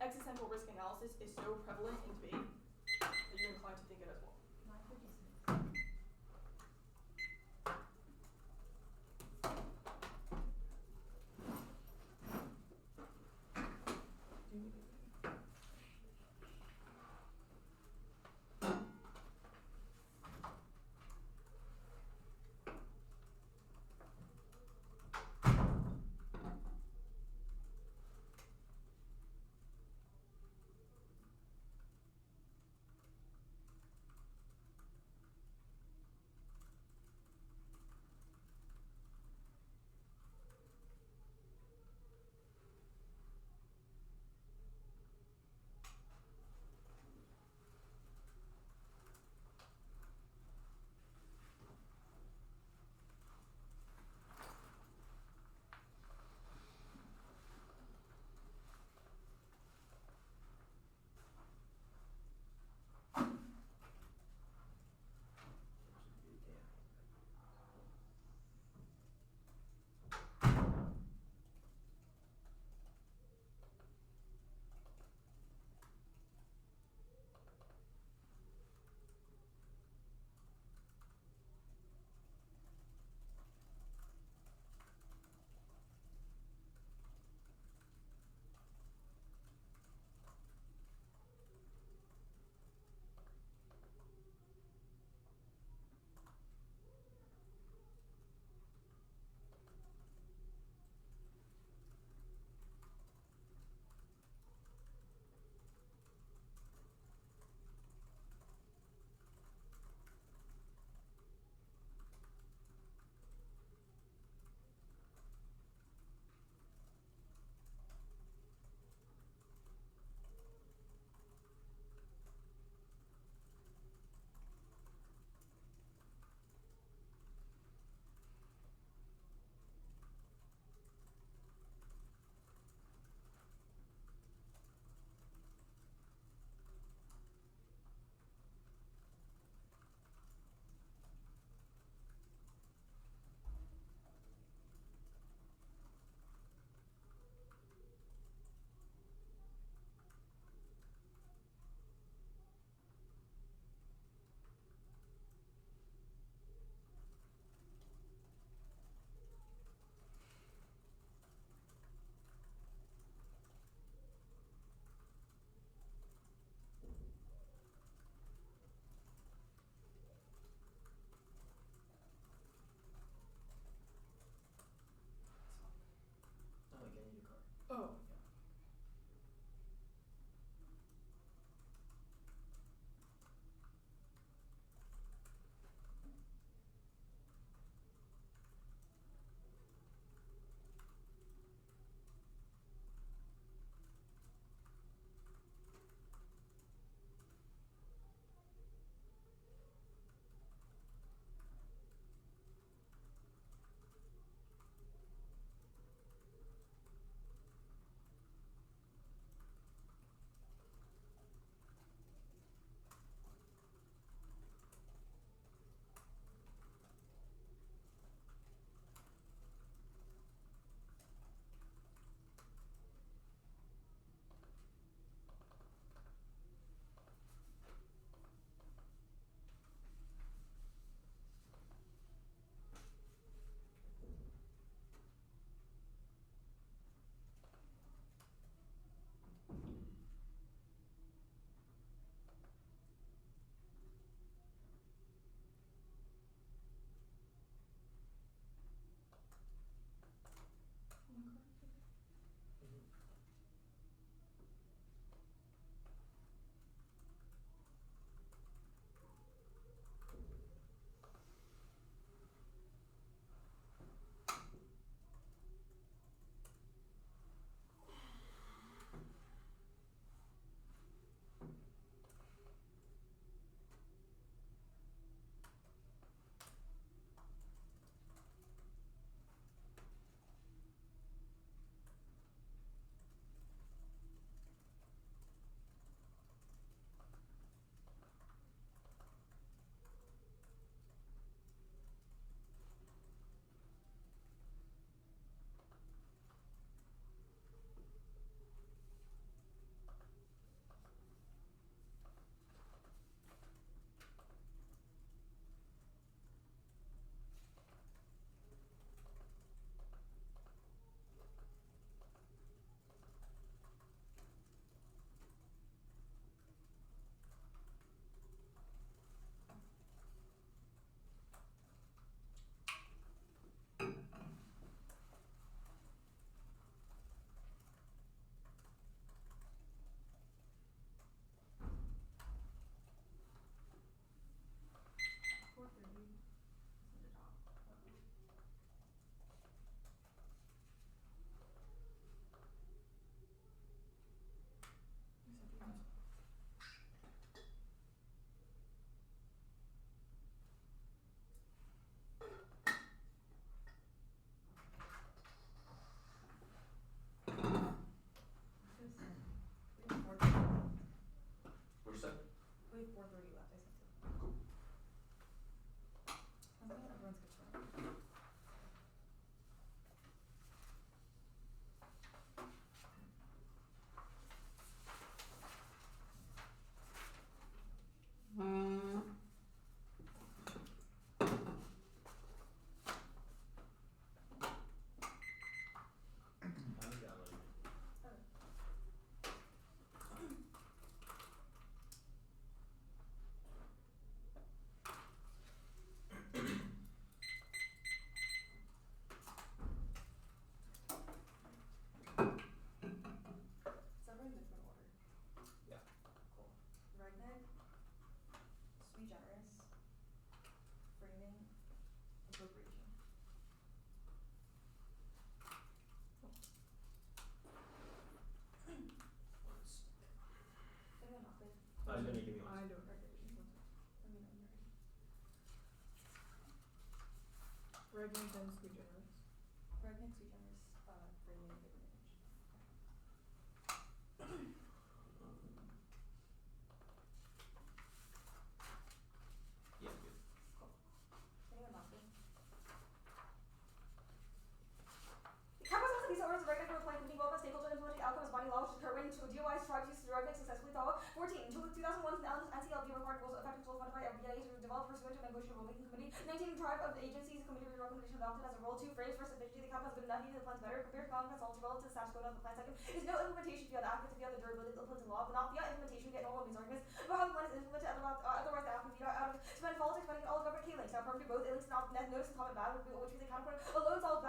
existential risk analysis is so prevalent in debate that you're inclined to think it as well.
9:56.
Redneck then sui generis.
Redneck sui generis, greatly different image.
Yeah, good.
Anyone not good? Campus also these orders of redneck were playing including both the stakeholder implementing outcomes body law, which is current to DOI's tried to use redneck successfully though. 14. Until 2001, the NCLB required rules effective tools modified by BIA to develop pursuant to negotiable rulemaking committee. 19. Tribe of the agencies committee recommendation adopted as a role 2 phrase for sufficiency. The campus good enough, needed the plans better. Compared to common all relative to the status quo of the plan. Second is no implementation via the applicant to via the durability of the implemented law, but not via implementation get normal means arguments about how the plan is implemented. Otherwise, the applicant via out of spend politics spending all government key links. Now, permanent both links not notice and comment bad, which means they counterpoint alone solve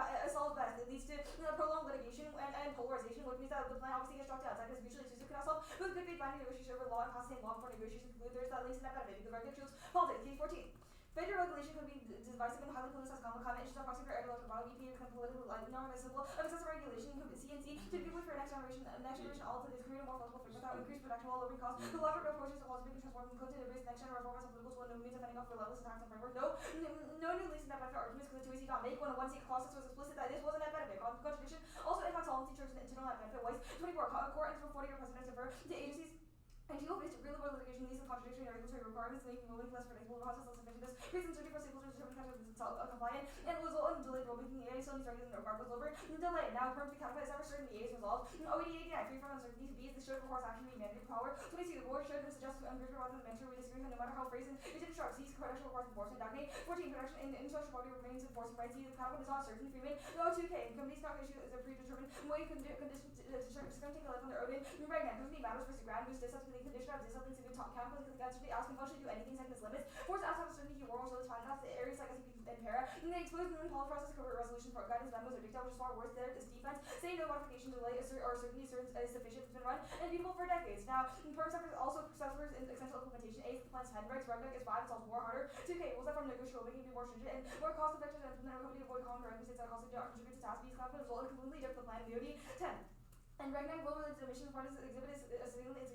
best. It leads to prolonged litigation and polarization, which means that the plan obviously gets struck down. Second is mutually exclusive can solve with good faith binding negotiation over law and pass the same law before negotiation conclude. There is that links in that benefit because regular choose politics. 14. Federal regulation could be divisive and highly politicized common issues on prosecutor area local body BP become political norm is simple of excessive regulation could be CNC to be good for next generation all to create a more flexible framework without increased production while lowering costs. The collaborative approaches of laws being transformed from code to embrace next generation reforms and political tool no means offending off relentless attacks on framework. No new links in that benefit arguments because the 2 not make one state clause 6 was explicit that this wasn't net benefit. Contradiction also impacts all teachers and internal net benefit wise. 24. Court and for 40 year precedents defer to agencies and deal-based agreeable litigation leads to contradictory and regulatory requirements, making ruling less predictable, process less efficient. This creates uncertainty for stakeholders to determine compliant and will result in delayed rulemaking. EA still needs regulation regardless over delay. Now, firms be codified as ever certain EA is resolved. OED ADI, free from uncertainty. B is the should requires action to be mandated power. 22. The board should suggest ungrateful rather than mentor. We disagree with no matter how phrased it instructs. These production requires enforcement. Document 14. Production in intellectual property remains enforcement rights. The codified is not certain. Freeman. No 2K. Companies not issue is a predetermined way condition to take a life on their own. Right now, company matters versus ground whose distance between condition of discipline to be top campus because the answer to be asked can functionally do anything second its limits. Force outside of certainty, war was really fine enough. The areas like SCP and para. And they expose the policy process, covert resolution, for guidance, memos, or dicta, which is far worse. There is defense. Say no modification, delay, or certainty is sufficient. It's been run and beautiful for decades. Now, firm sectors also suffers in essential implementation. A, the plan's 10 regs. Redneck is 5, it solves more harder. 2K, was that from negotiable, making it be more stringent and more cost effective to implement a company avoid common directly states that costly don't contribute to task fees. Confident result in a completely different plan in the OD. 10. And Redneck will relate to the mission part is exhibit is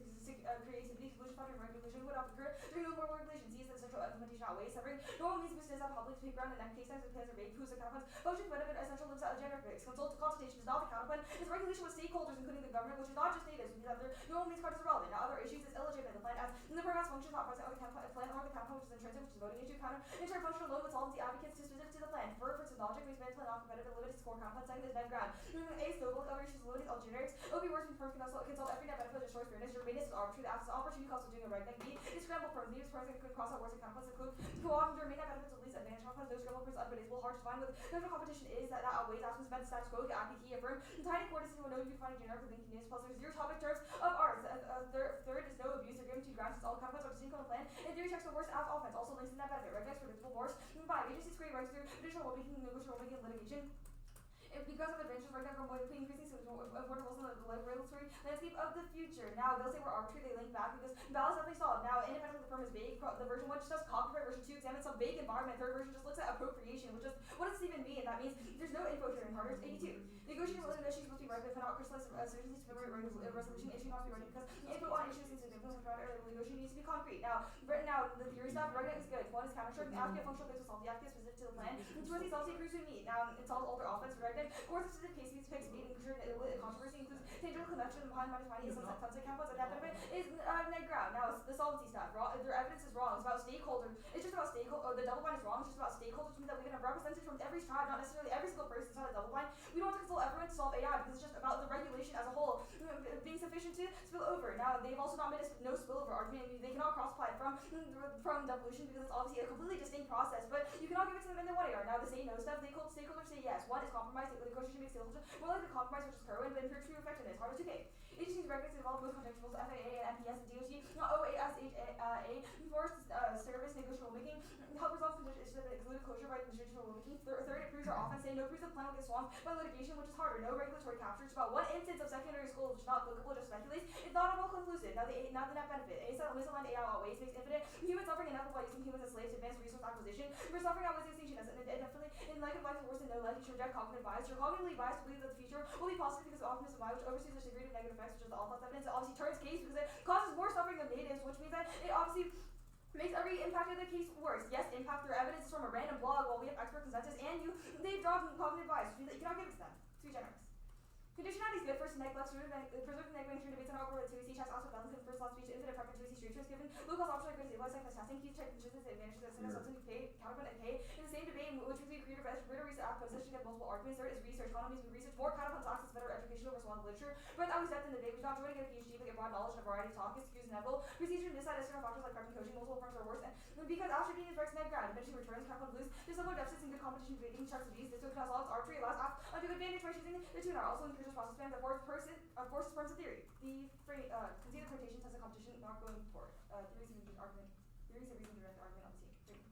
creativity, solution factor, and regulation would often occur during no more regulation. C is the central implementation outweighs severing. Normal means business at public speak ground and case times and plans are vague. Who's the counterpoint? Function benefit essential lives out of gender fix. Consultation is not the counterpoint. It's regulation with stakeholders, including the government, which is not just natives, which means that their normal means part is irrelevant. Now other issues is illegitimate. The plan as in the purpose function not present on the plan or the counterpoint, which is intrinsic, which is voting issue counter. Intern function alone with solvency advocates to specific to the plan. For its logic, we spend plan non competitive and limited score counterpoint. Second is net ground. A is noble, other issues loading all generics. OB works in firms can solve every net benefit, destroys fairness. Your maintenance is arbitrary. The opportunity cost of doing a redneck. B is scramble firms. These firms that could cross out words and counterpoints include co-op your main net benefits of least advantage. Counterpoints, those scramble firms unpredictable, hard to find with national competition is that outweighs absence meant status quo. The IP key affirm. Tiny courtesy will know you find generic within convenience plus there's zero topic terms of ours. Third is no abuse. They're given to grounds. All counterpoints are distinct on the plan. And theory checks the worst as offense. Also links in that benefit. Rednecks predictable wars. 5 agencies create rights through traditional rulemaking, negotiable rulemaking, and litigation. Because of advantages right now from increasing important roles in the regulatory landscape of the future. Now they'll say we're arbitrary, they link back because balance definitely solved. Now independently the firm is vague. The version 1 just does copyright, version 2 examines some vague environment. Third version just looks at appropriation, which is what does this even mean? That means there's no info sharing harder. It's 82. Negotiating related issues must be read but cannot crystallize certainty to resolution issue must be ready because info on issues is significant with early negotiation needs to be concrete. Now the theory stuff, Redneck is good. 1 is counter-structuring, advocate functional things will solve the advocate specific to the plan. And 2 of these obviously accrues with meat. Now it solves all their offense for Redneck. Course of specific case picks meat and controversy includes tangible connection behind minus money and sunset campus and that benefit is net ground. Now it's the solvency stuff. Their evidence is wrong. It's about stakeholders. It's just about stakeholders. The double blind is wrong. It's just about stakeholders, which means that we can have representatives from every tribe, not necessarily every single person inside a double blind. We don't have to consult everyone to solve AI because it's just about the regulation as a whole being sufficient to spill over. Now they've also not made a no spillover argument. They cannot cross apply from devolution because it's obviously a completely distinct process. But you cannot give it to them in the what they are. Now the say no stuff. Stakeholders say yes. 1 is compromise. The negotiation makes stakeholders more likely to compromise, which is Kerwin, but improved true effectiveness. Harder 2K. Agencies regulate to develop both contextuals, FAA and MPS and DOT, not OASHA, forced service negotiable making, help resolve conditions that include closure by negotiable rulemaking. Third, it proves our offense, saying no proves the plan will get swamped by litigation, which is harder. No regulatory capture. It's about 1 instance of secondary school, which is not applicable, just speculates. It's not at all conclusive. Now the net benefit. A said misaligned AI outweighs, makes infinite human suffering inevitable by using humans as slaves to advance resource acquisition. For suffering outweighs extinction, as definitely in like of life is worse than no life. You should reject cognitive bias. You're cognitively biased to believe that the future will be positive because of optimism Y, which oversees the degree of negative effects, which is the all plus evidence. It obviously turns case because it causes more suffering than natives, which means that it obviously makes every impact of the case worse. Yes, impact their evidence is from a random blog while we have expert consensus, and they've drawn cognitive bias, which means that you cannot give it to them. To be generous. Conditionality is good for neck left preserve neck range debates on our board 2AC checks also balance in first last speech infinite preference 2AC street choice given low cost option like stabilize like testing keys check which is the advantage of the substance pay counterpoint and pay in the same debate in which we creative greater research position get multiple arguments. Third is research economies with research more counterpoints access better education over small literature. But always depth in the debate which not joining a PhD but get broad knowledge and a variety of talk excuse inevitable procedure and decide external factors like prep and coaching multiple forms are worse and because after being is net ground eventually returns counterpoint lose there's similar deficits in good competition debating charts of these this would cause lots arbitrary allows undue advantage by choosing the tuner also increases process spans that forces forms of theory. The conceded permutations has a competition not going forward. Theories of reason direct argument on the scene.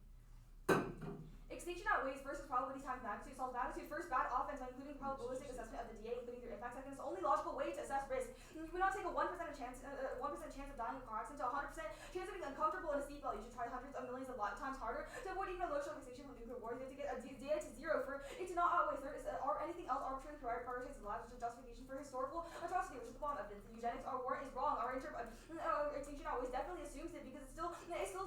Extinction outweighs versus probability times magnitude solves magnitude first bad offense by including probabilistic assessment of the DA, including their impact. Second is the only logical way to assess risk. You would not take a 1% chance of dying in a car accident to a 100% chance of being uncomfortable in a seatbelt. You should try hundreds of millions of times harder to avoid even a low shock extinction from nuclear war. You have to get a DA to 0 for it to not outweigh. Third is anything else arbitrarily prioritizes lives, which is justification for historical atrocity, which is the bond evidence. The eugenics warrant is wrong. Our extinction outweighs definitely assumes it because it still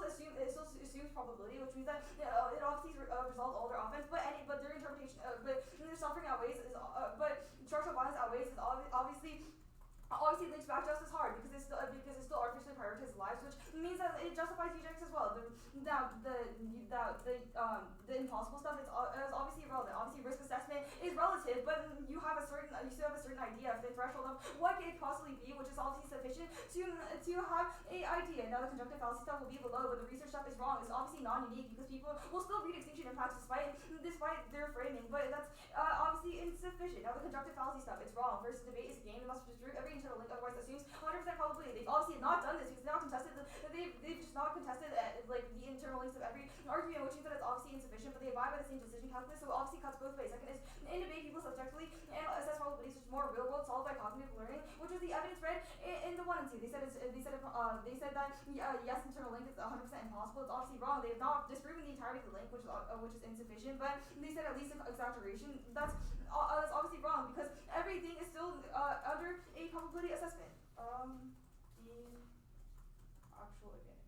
assumes probability, which means that it obviously resolves all their offense, but their interpretation, but their suffering outweighs is, but structural violence outweighs is obviously links back just as hard because it's still artificially prioritizes lives, which means that it justifies eugenics as well. The impossible stuff is obviously irrelevant. Obviously, risk assessment is relative, but you still have a certain idea of the threshold of what it could possibly be, which is obviously sufficient to have a idea. Now the conjunctive fallacy stuff will be below, but the research stuff is wrong. It's obviously non-unique because people will still read extinction impacts despite their framing, but that's obviously insufficient. Now the conjunctive fallacy stuff, it's wrong. Versus debate is a game. It must disprove every internal link, otherwise assumes 100% probability. They've obviously not done this because they've just not contested like the internal links of every argument, which means that it's obviously insufficient, but they abide by the same decision calculus, so it obviously cuts both ways. Second is in debate, people subjectively assess probabilities, which is more real world solved by cognitive learning, which was the evidence read in the 1 and 2. They said that yes, internal link is 100% impossible. It's obviously wrong. They have not disproven the entirety of the link, which is insufficient, but they said at least exaggeration. That's obviously wrong because everything is still under a probability assessment. The actual advantage.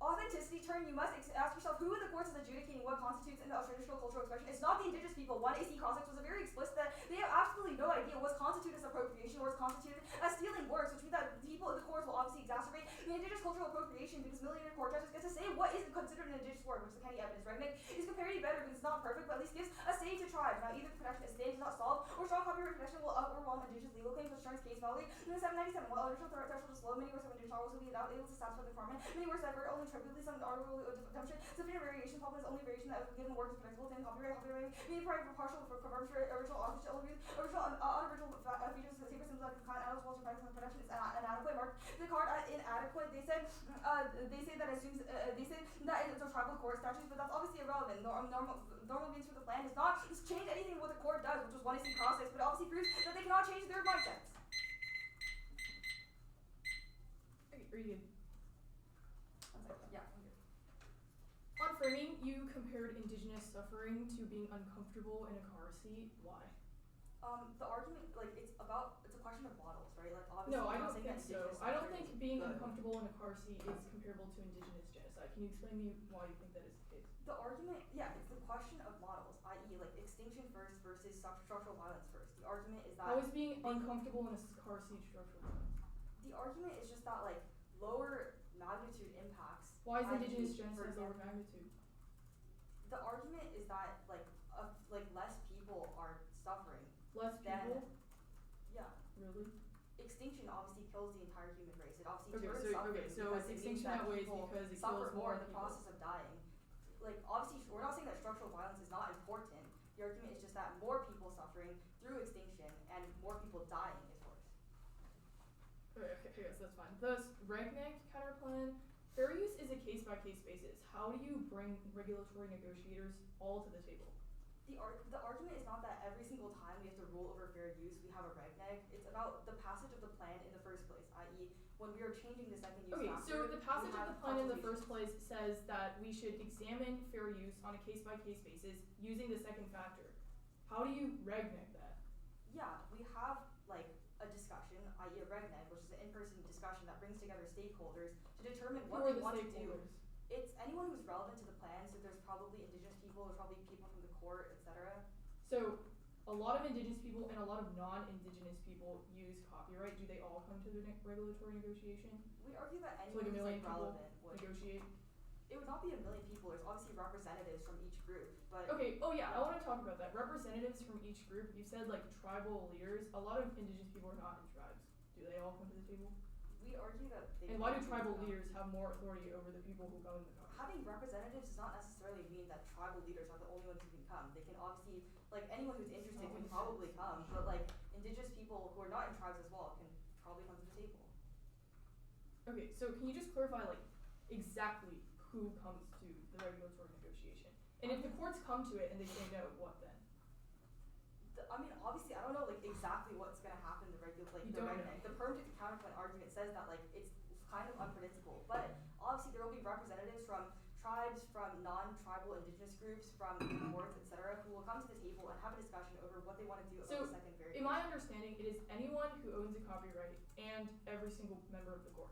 Authenticity term, you must ask yourself who in the courts is adjudicating what constitutes an traditional cultural expression. It's not the indigenous people. 1 AC Cossacks was very explicit that they have absolutely no idea what's constituted as appropriation or what's constituted as stealing works, which means that people in the courts will obviously exacerbate the indigenous cultural appropriation because millionaire court judges get to say what is considered an indigenous work, which is the Kenny evidence, right? Is comparatively better because it's not perfect, but at least gives a say to tribes. Now, either the protection is does not solve, or strong copyright protection will overwhelm indigenous legal claims, which turns case value. In 797, while original threshold is low, many works of indigenous are also be able to satisfy the requirement. Many works divert only trivially, some are demonstrate sufficient variation. Problem is only variation that given the work is predictable. Then copyright being private partial for confirmed for original authors to only unoriginal features of the same like the card eligible to practice production is inadequate. Mark the card inadequate. They say that assumes they say that it's a tribal court statutes, but that's obviously irrelevant. Normal means for the plan is not just change anything what the court does, which was 1 AC process, but it obviously proves that they cannot change their mindsets.
Are you good?
Yeah, I'm good.
On framing, you compared indigenous suffering to being uncomfortable in a car seat. Why?
The argument, like, it's a question of models, right? Like, obviously,
No, I
I'm not
don't
saying
think
that
so. I don't
indigenous
think being
good.
uncomfortable in a car seat is comparable to indigenous genocide. Can you explain to me why you think that is the case?
The argument, yeah, it's the question of models, i.e., like, extinction first versus structural violence first. The argument is that...
How is being uncomfortable in a car seat structural violence?
The argument is just that, like, lower magnitude impacts...
Why is
i.e.,
indigenous
for
genocide lower
example,
magnitude?
The argument is that, like, less people are suffering.
Less people?
Yeah.
Really?
Extinction obviously kills the entire human race. It obviously
Okay,
turns
so
suffering
it's
because it means
extinction
that
outweighs
people
because it
suffer
kills
more
more
in the
people.
process of dying. Like, obviously, we're not saying that structural violence is not important. The argument is just that more people suffering through extinction and more people dying is worse.
Okay, yes, that's fine. Thus, Regnick counterplan, fair use is a case-by-case basis. How do you bring regulatory negotiators all to the table?
The argument is not that every single time we have to rule over fair use, we have a RegNeg. It's about the passage of the plan in the first place, i.e., when we are changing the second use factor.
So the passage of the plan in the first
consultations.
place says that we should examine fair use on a case-by-case basis using the second factor. How do you RegNeg that?
Yeah, we have, like, a discussion, i.e. a RegNeg, which is an in-person discussion that brings together stakeholders to determine
Who
what
are
they
the
want to do.
stakeholders?
It's anyone who's relevant to the plan, so there's probably Indigenous people, there's probably people from the court, etc.
So, a lot of Indigenous people and a lot of non-Indigenous people use copyright. Do they all come to the regulatory negotiation?
We argue that
So like
anyone
a million
who's
people
relevant would.
negotiate?
It would not be a million people. There's obviously representatives from each group, but
Okay, oh yeah, I want to talk about that. Representatives from each group, you said like tribal leaders. A lot of Indigenous people are not in tribes. Do they all come to the table?
we argue that they.
And why do
probably
tribal
don't.
leaders have more authority over the people who own the country?
Having representatives does not necessarily mean that tribal leaders are the only ones who can come. They can obviously, like anyone who's interested can probably come, but like Indigenous people who are not in tribes as well can probably come to the table.
Okay, so can you just clarify like exactly who comes to the regulatory negotiation? And if the courts come to it and they say no, what then?
I mean, obviously, I don't know like exactly what's gonna happen in the
You don't know.
The permanent counterpoint argument says that like it's kind of unpredictable, but obviously there will be representatives from tribes, from non-tribal Indigenous groups, from courts, etc., who will come to the table and have a discussion over what they want to do about
So,
the second variation.
in my understanding, it is anyone who owns a copyright and every single member of the court.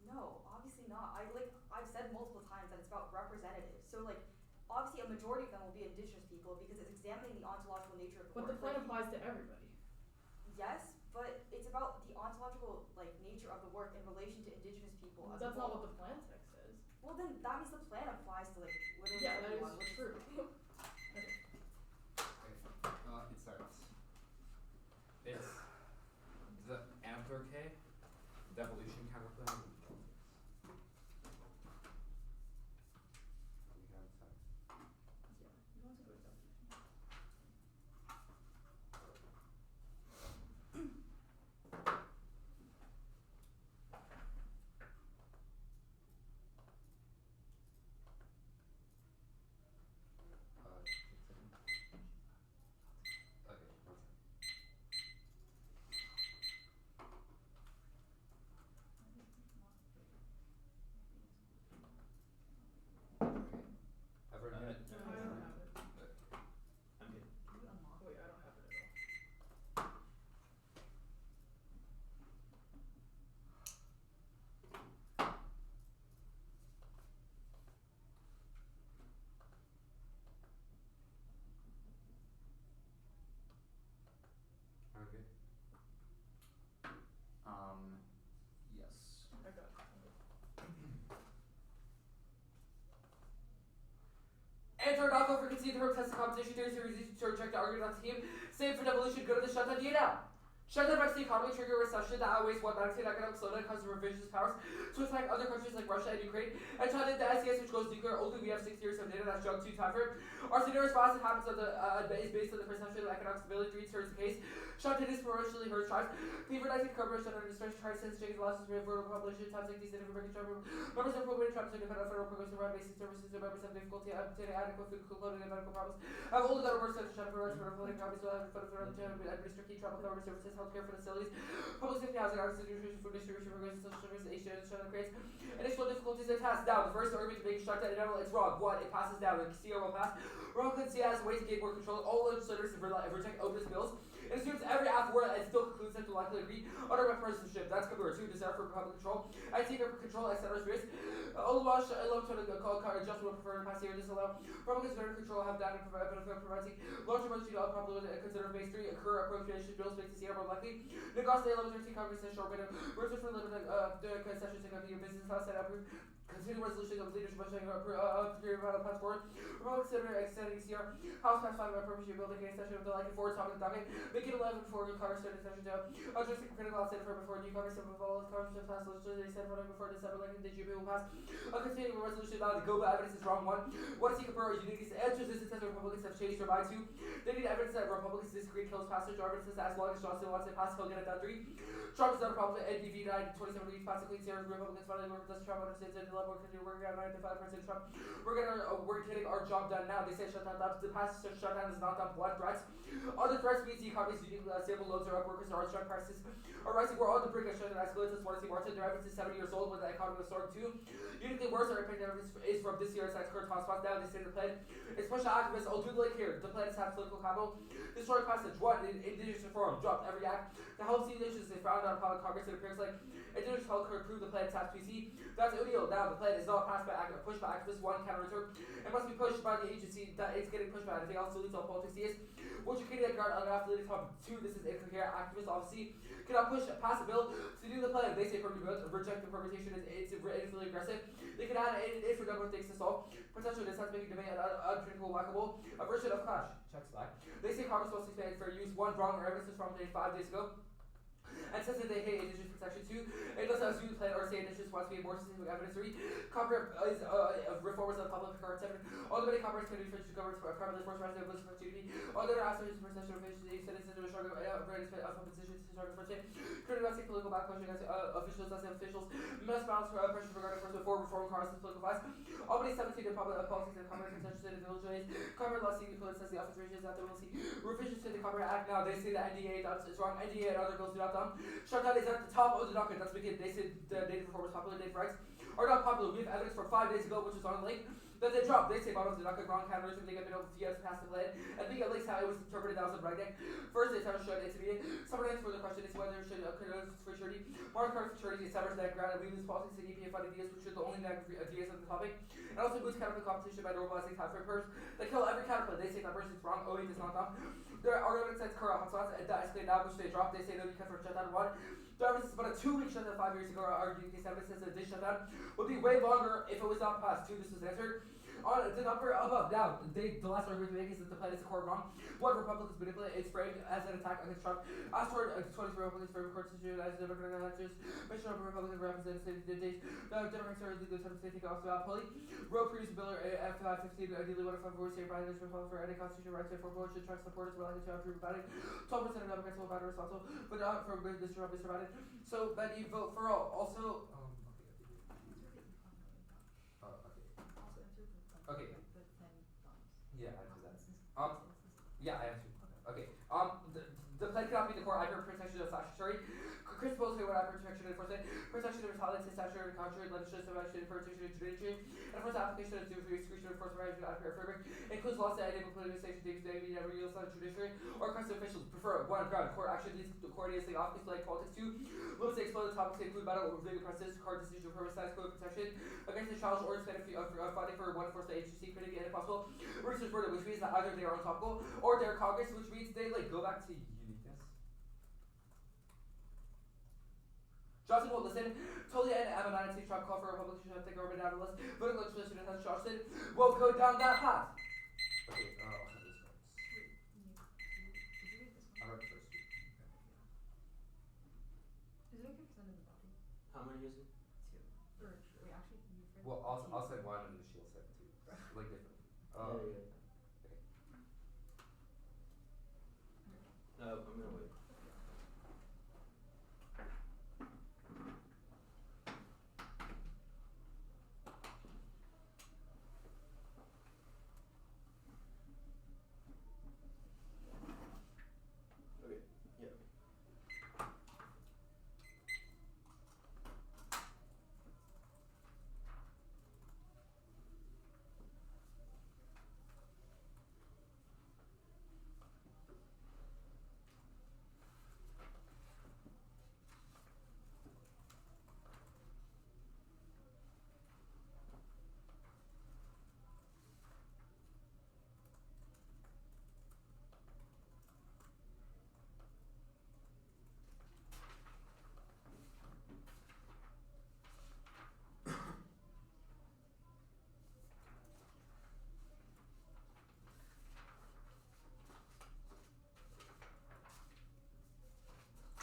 No, obviously not. I've said multiple times that it's about representatives. So like obviously a majority of them will be Indigenous people because it's examining the ontological nature of the
But the
work.
plan applies to everybody.
Yes, but it's about the ontological like nature of the work in relation to Indigenous people. As
That's
a
not
whole.
what the plan text says.
Well then that means the plan applies to like literally
Yeah, that
everyone.
is
which
true. Okay.
It starts. It's the Anthroche devolution counterplan. We have time.
Yeah, you want to go to definition.
Okay, one second. Everyone good?
No, I don't have it.
I'm good.
Can you unlock?
Wait, I don't have it at all.
Okay.
Yes.
I got it.
Enter not go for concede the test competition theory series to reject the argument on team. Same for devolution, go to the shutdown now. Shutdown affects the economy, trigger a recession that outweighs what maximum economic slowdown causes revisionist powers to attack other countries like Russia and Ukraine. And China, the SES, which goes nuclear, only we have 6 years of data that's drug 2 time frame. Our scenario response that happens on the is based on the perception of economic stability. 3 turns the case. Shutdown disproportionately hurts tribes. Fever-19 coverage, shutdown distress, tries to change the losses rate for population, times like these native American tribal members of probated tribes are dependent on federal programs to provide basic services. Their members have difficulty obtaining adequate food, clothing, and medical problems. Have older that are worse such as shutdown providers for floating copies will have federal to administer key tribal government services, healthcare facilities, public safety, housing, access to nutrition, food distribution, programs, social services, Asia, shutdown creates additional difficulties and tasks. Now, the first argument to make shutdown inevitable, it's wrong. One, it passes down. The CR will pass. Republican C has a way to gain more control. All legislators reject openness bills. It assumes every AFF word and still concludes that to likely agree on our bipartisanship. That's number 2, desire for Republican control. I take over control, etc. Space. Oluwash, I love to call car adjustment will prefer to pass here. Disallow. Republicans better control, have data providing large amounts of probably consider phase 3 occur appropriation bills makes the CR more likely. Negotiate 1113 Congress and short window. Versus for limited concessions to your business house and approve. Continue resolution of leadership budgeting period of pass forward. Republicans consider extending CR. House passed 5 appropriation bill taking extension of the like forward topic docket. Make it 11 before Congress started session down. Addressing critical outside for before new Congress and before Congress to pass legislation. They said before December like the GP will pass. Continuing a resolution now the go but evidence is wrong 1. What is he compare uniqueness to answers this says Republicans have changed their mind 2. They need evidence that Republicans disagree kills passage. Evidence as long as Johnson wants it passed, he'll get it done 3. Trump is not a problem. NBV 9 27 weeks passing clean Sarah Republicans finally work with us. Trump understands it. We're going to work out 95% Trump. We're getting our job done now. They say shutdown. The past shutdown is not done. Blood threats. Other threats means the economy's uniquely stable. Loads are up. Workers are strike prices are rising. We're on the brink of shutdown escalates. As Martin Martin, their evidence is 70 years old when the economy was soaring 2. Uniquely worse, our opinion is from this year's current hotspots. Now they say the plan is push activists. I'll do the link here. The plan is to have political capital. Destroy passage. 1. Indigenous reform. Drop every act The Home City Nations is found on public Congress. It appears like Indigenous Health could approve the plan tax PC. That's illegal. Now the plan is not passed by pushed by activists. One counter reserve. It must be pushed by the agency that it's getting pushed by. Anything else deletes all politics is. Which you can't guard enough to the top two. This is incoherent. Activists obviously cannot pass a bill to do the plan. They say reject the permutation is it's really aggressive. They can add it for government things to solve. Potential dissent making debate unpredictable, whackable. A version of Clash. Checks back. They say Congress wants to expand fair use. One wrong or evidence is from 5 days ago. And says that they hate Indigenous protection too. It doesn't assume the plan or say Indigenous wants to be more specific evidence to read. Copyright is reformers of the public card 7. All the many copyrights can be referred to government primarily force rights and ability for activity. All the other aspects of perception of efficiency, citizens of a struggle of opposition to struggle for change. Currently about political backlash against officials, as officials must balance pressure regarding force before reform cars and political class. Albany 17 in public politics and copyright contention in villages. Copyright law seeking to says the office reaches that they will see revisions to the Copyright Act. Now they say that NDA is wrong. NDA and other bills do not done. Shutdown is at the top of the docket. That's because they said the native performers popular native rights are not popular. We have evidence from 5 days ago, which was on the link, that they dropped. They say bottom of the docket, wrong countermeasures, they get able to yes pass the plan. And we get links how it was interpreted that was in writing. First, they should it's immediate. Someone answers for the question is whether it should for surety. Mark card for surety is severs that ground and we lose politics and EPA funding deals, which are the only negative ideas on the topic. And also boosts counterfeit competition by normalizing time for purse. They kill every counterfeit. They say that person is wrong. Oh, it does not come. There are evidence that's corrupt hotspots and that escalate now, which they dropped. They say no, you can't for shutdown one. The evidence is about a 2-week shutdown 5 years ago. Arguing this evidence says that this shutdown would be way longer if it was not passed. 2, this was answered. On the number above. Now, the last argument we make is that the plan is a core wrong. One, Republicans manipulate it's framed as an attack against Trump. As toward 20 Republicans frame court situation as Democratic electors. Mission of Republican representatives the days. The Democrats are legal attempts to take off about Pulley. Roe producer bill F515 ideally one of 5 votes here by the Republican for any constitutional rights for abortion. Truck supporters were likely to approve about it. 12% of Democrats will vote responsible, but not for Mr. Trump is provided. So that you vote for all. Also, okay. Yeah, I answered that. Yeah, I answered. Okay. The plan cannot be the core hyper protection of statutory. Chris Bowles what hyper protection enforcement, protection of retaliation, statutory and contrary, legislative action, protection of judiciary, and of course application of due exclusion of force of hyper framework includes laws that enable political station to be never used on judiciary or custom officials. Prefer 1 ground court action leads to coordinating office like politics. 2 limits to explode topics to include battle with legal precedents, court decision for size code protection against the challenge or expand of funding for one force the agency critic and if possible research verdict, which means that either they are untopical or they're Congress, which means they like go back to uniqueness. Johnson won't listen. Totally and Avenatti Trump call for a Republican to take government out of the list. Voting legislation that has Johnson won't go down that path.
Okay, I'll have this notes. I read the first week.
Is it okay if I send in the body?
How many is it?
2. Or wait, actually, you for
Well, I'll send one and she'll send 2. Like different.
Yeah. No, I'm gonna wait. Okay, yeah.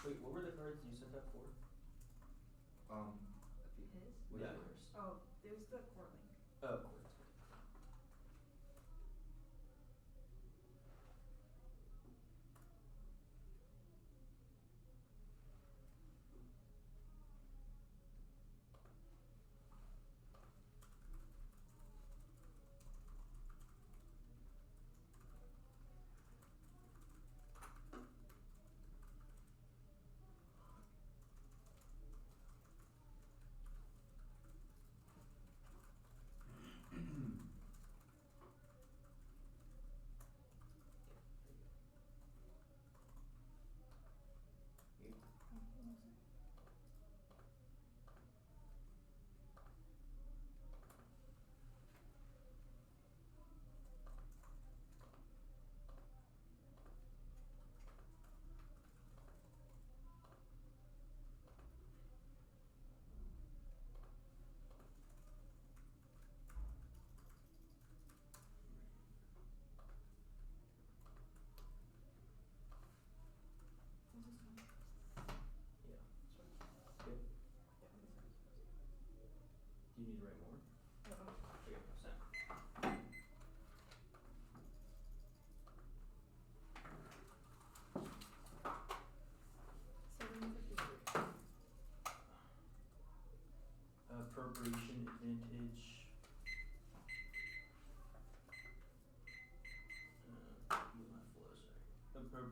Wait, what were the cards you sent up for?
his?
Yeah.
Oh, it was the court link.
Oh, of course.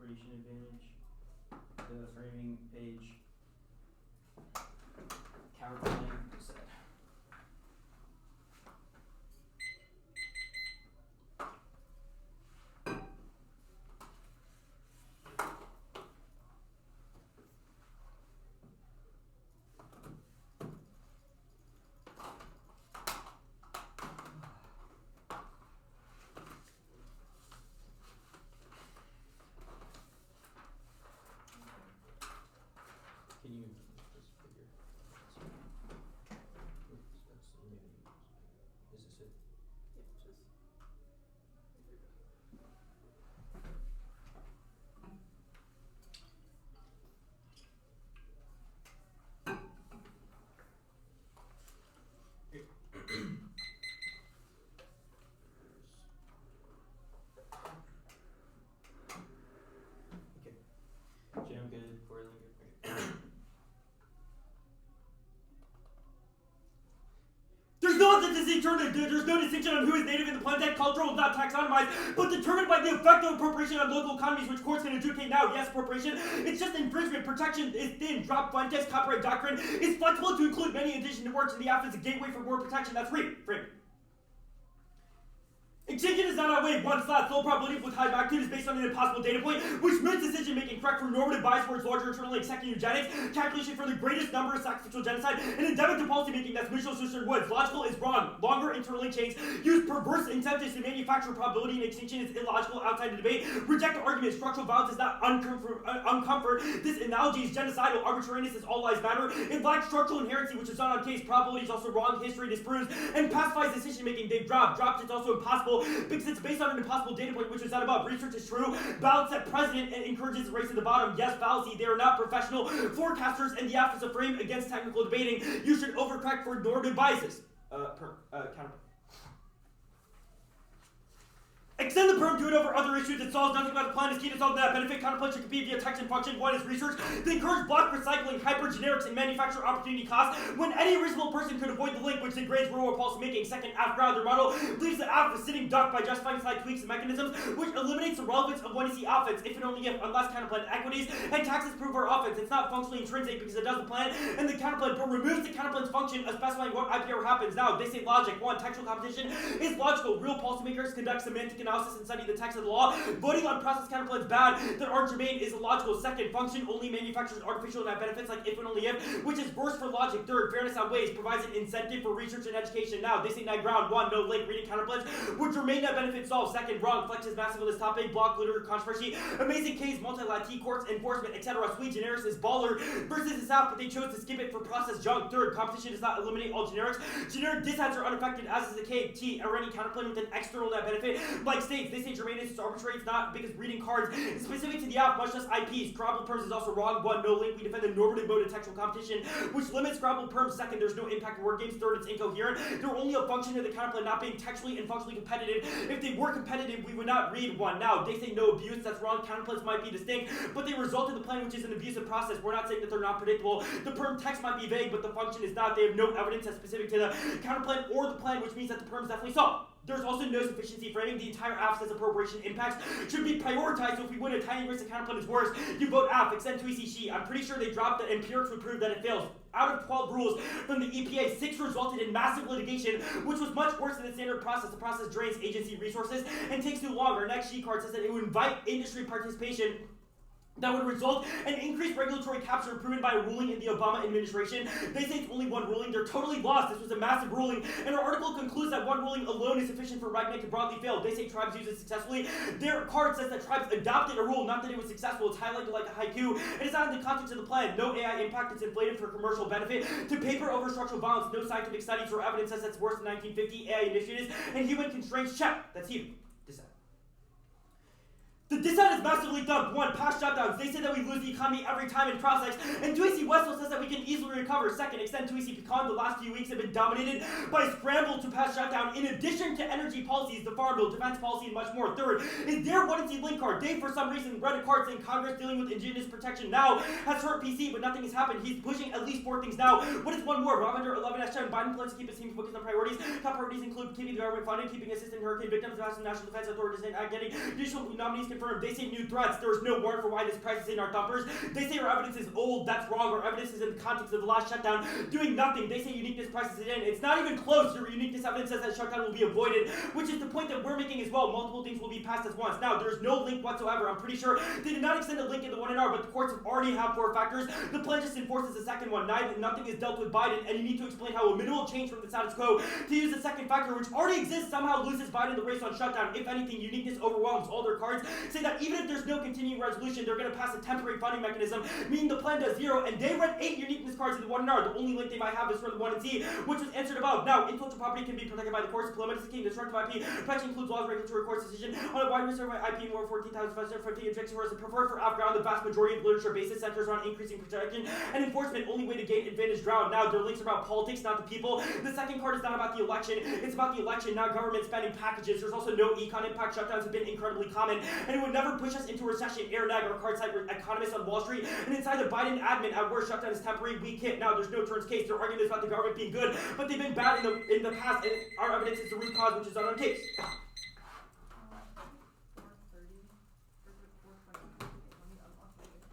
appropriation advantage. The framing page. Counterpoint said. Can you just figure? Oops, that's the new. Is this it?
Yeah, just.
Okay. Jam good, boiling good. Okay.
There's no distinction on who is native in the plan that cultural is not taxonomized, but determined by the effect of appropriation on local economies, which courts can adjudicate now. Yes, appropriation. It's just infringement. Protection is thin. Drop Fuentes copyright doctrine is flexible to include many indigenous works in the AFF as a gateway for more protection. That's free. Extinction is not outweighed one slot. Low probability with high magnitude is based on an impossible data point, which makes decision making correct for normative bias towards larger internally accepting eugenics, calculation for the greatest number of sacrificial genocide, and endemic to policy making that's mutual associated woods. Logical is wrong. Longer interlink chains use perverse incentives to manufacture probability, and extinction is illogical outside the debate. Reject the argument. Structural violence is not uncomfort. This analogy is genocidal. Arbitrariness is all lives matter. It lacks structural inherency, which is not on case. Probability is also wrong. History disproves and pacifies decision making. They've dropped. It's also impossible because it's based on an impossible data point, which was not above. Research is true. Balance at president and encourages race to the bottom. Yes, fallacy. They are not professional forecasters, and the AFF is a frame against technical debating. You should overcorrect for normative biases. Counterpoint. Extend the perm to it over other issues. It solves nothing about the plan. Is key to solve that benefit. Counterpoint should compete via text and function. One is research. They encourage block recycling, hypergenerics, and manufacturer opportunity costs when any reasonable person could avoid the link, which degrades rural policy making. Second, AFF ground. Their model leaves the AFF sitting duck by justifying slight tweaks and mechanisms, which eliminates the relevance of when you see offense, if and only if, unless counterplan equities and taxes prove our offense. It's not functionally intrinsic because it does the plan and the counterplan, but removes the counterplan's function of specifying what IPR happens. Now, they say logic. One, textual competition is logical. Real policymakers conduct semantic analysis and study the text of the law. Voting on process counterplans bad that aren't germane is illogical. Second, function only manufactures artificial net benefits like if and only if, which is worse for logic. Third, fairness outweighs, provides an incentive for research and education. Now, they say NEG ground. One, no link, reading counterplans, which germane net benefits solve. Second, wrong, flex is massive on this topic, block, glitter, controversy, amazing case, multi-lat courts, enforcement, etc. Sweet generis is baller versus the South, but they chose to skip it for process junk. Third, competition does not eliminate all generics. Generic discounts are unaffected, as is the case. T, or any counterplan with an external net benefit. Like states, they say germaneness is arbitrary. It's not because reading cards is specific to the app, much less IPs. Scrabble perms is also wrong. One, no link. We defend the normative mode of textual competition, which limits Scrabble perms. Second, there's no impact to word games. Third, it's incoherent. They're only a function of the counterplan not being textually and functionally competitive. If they were competitive, we would not read one. Now, they say no abuse. That's wrong. Counterplans might be distinct, but they result in the plan, which is an abusive process. We're not saying that they're not predictable. The perm text might be vague, but the function is not. They have no evidence that's specific to the counterplan or the plan, which means that the perms definitely solve. There's also no sufficiency framing. The entire AFF says appropriation impacts should be prioritized, so if we win a tiny risk the counterplan is worse, you vote AFF, extend to ECC. I'm pretty sure they dropped the empirics would prove that it fails. Out of 12 rules from the EPA, 6 resulted in massive litigation, which was much worse than the standard process. The process drains agency resources and takes too long. Our next sheet card says that it would invite industry participation that would result in increased regulatory capture improvement by a ruling in the Obama administration. They say it's only one ruling. They're totally lost. This was a massive ruling, and our article concludes that one ruling alone is sufficient for Ragnar to broadly fail. They say tribes use it successfully. Their card says that tribes adopted a rule, not that it was successful. It's highlighted like a haiku, and it's not in the context of the plan. No AI impact. It's inflated for commercial benefit. To paper over structural violence. No scientific studies or evidence says that's worse than 1950 AI initiatives and human constraints. Check. That's you. The dissent is massively dumped. One, past shutdowns. They say that we lose the economy every time in process. And Tuisi Wessel says that we can easily recover. Second, extend Tuisi Pecan. The last few weeks have been dominated by scramble to pass shutdown. In addition to energy policies, the farm bill, defense policy, and much more. Third, is their one and link card. Dave, for some reason, read a card saying Congress dealing with indigenous protection now has hurt PC, but nothing has happened. He's pushing at least 4 things now. What is one more? Rob under 11S7. Biden plans to keep his team focused on priorities. Top priorities include keeping the government funded, keeping assistant hurricane victims, national defense authorities, and getting judicial nominees confirmed. They say new threats. There is no warrant for why this price is in our thumpers. They say our evidence is old. That's wrong. Our evidence is in the context of the last shutdown. Doing nothing. They say uniqueness prices it in. It's not even close. Your uniqueness evidence says that shutdown will be avoided, which is the point that we're making as well. Multiple things will be passed at once. Now, there's no link whatsoever. I'm pretty sure they did not extend a link in the 1NR, but the courts have already have 4 factors. The plan just enforces the second one. Nothing is dealt with Biden, and you need to explain how a minimal change from the status quo to use the second factor, which already exists, somehow loses Biden the race on shutdown. If anything, uniqueness overwhelms all their cards. Say that even if there's no continuing resolution, they're going to pass a temporary funding mechanism, meaning the plan does 0, and they read 8 uniqueness cards in the 1NR. The only link they might have is for the 1 and Z, which was answered above. Now, intellectual property can be protected by the courts. Preliminary is the king. Destructive IP protection includes laws, regulatory courts decision on a wide range of IP. More 14,550 objection was preferred for Afghan. The vast majority of literature basis centers around increasing protection and enforcement. Only way to gain advantage ground. Now, their links are about politics, not the people. The second card is not about the election. It's about the election, not government spending packages. There's also no econ impact. Shutdowns have been incredibly common, and it would never push us into recession. NEG, our card site economists on Wall Street, and inside the Biden admin at worst, shutdown is temporary. We can't. Now, there's no turns case. Their argument is about the government being good, but they've been bad in the past, and our evidence is the root cause, which is not on case.
4:30 or 4:20. Let me unlock my computer.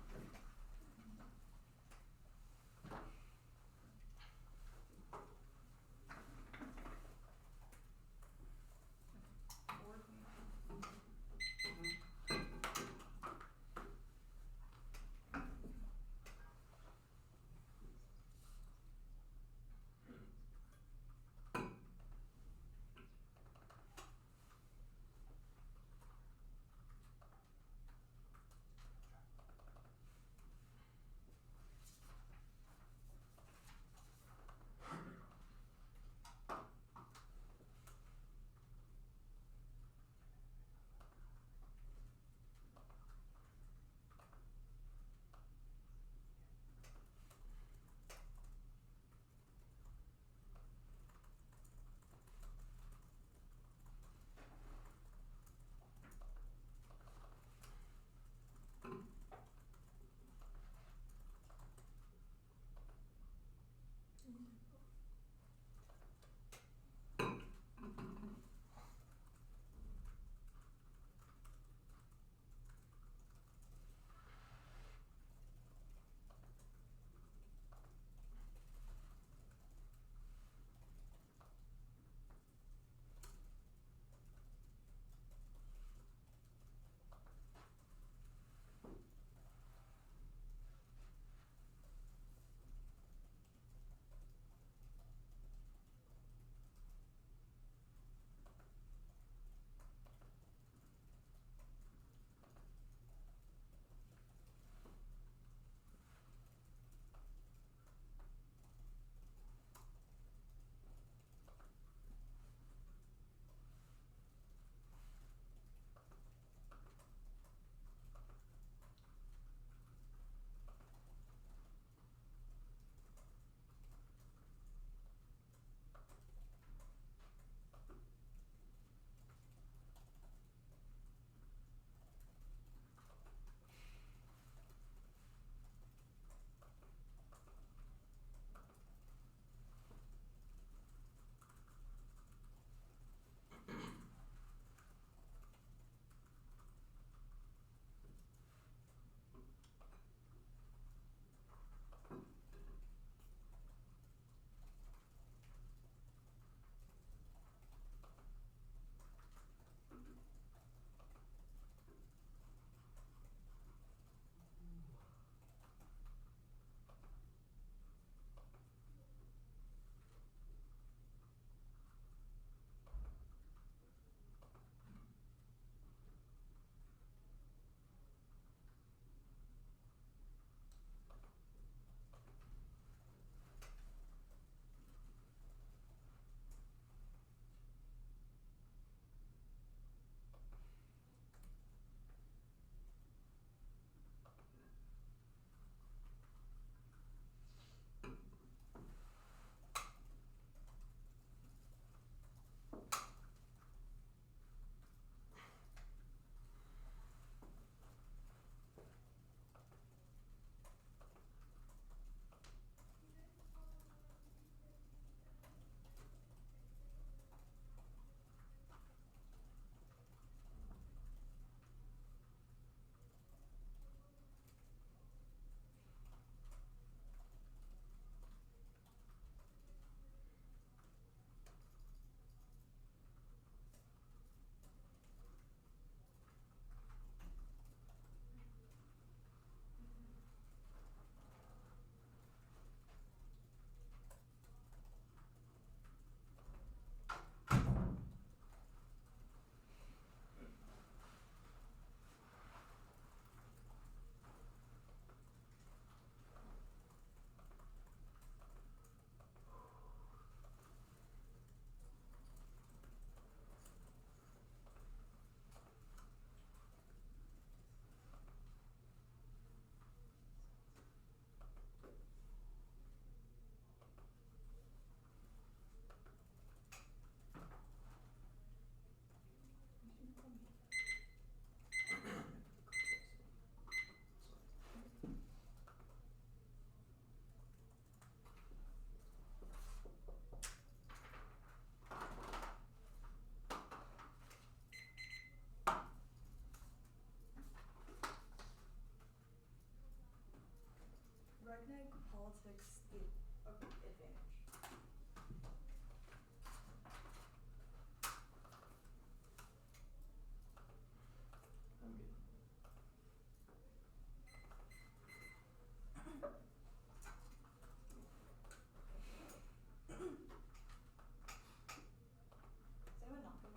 Regneg politics the advantage?
I'm good.
Is anyone not good?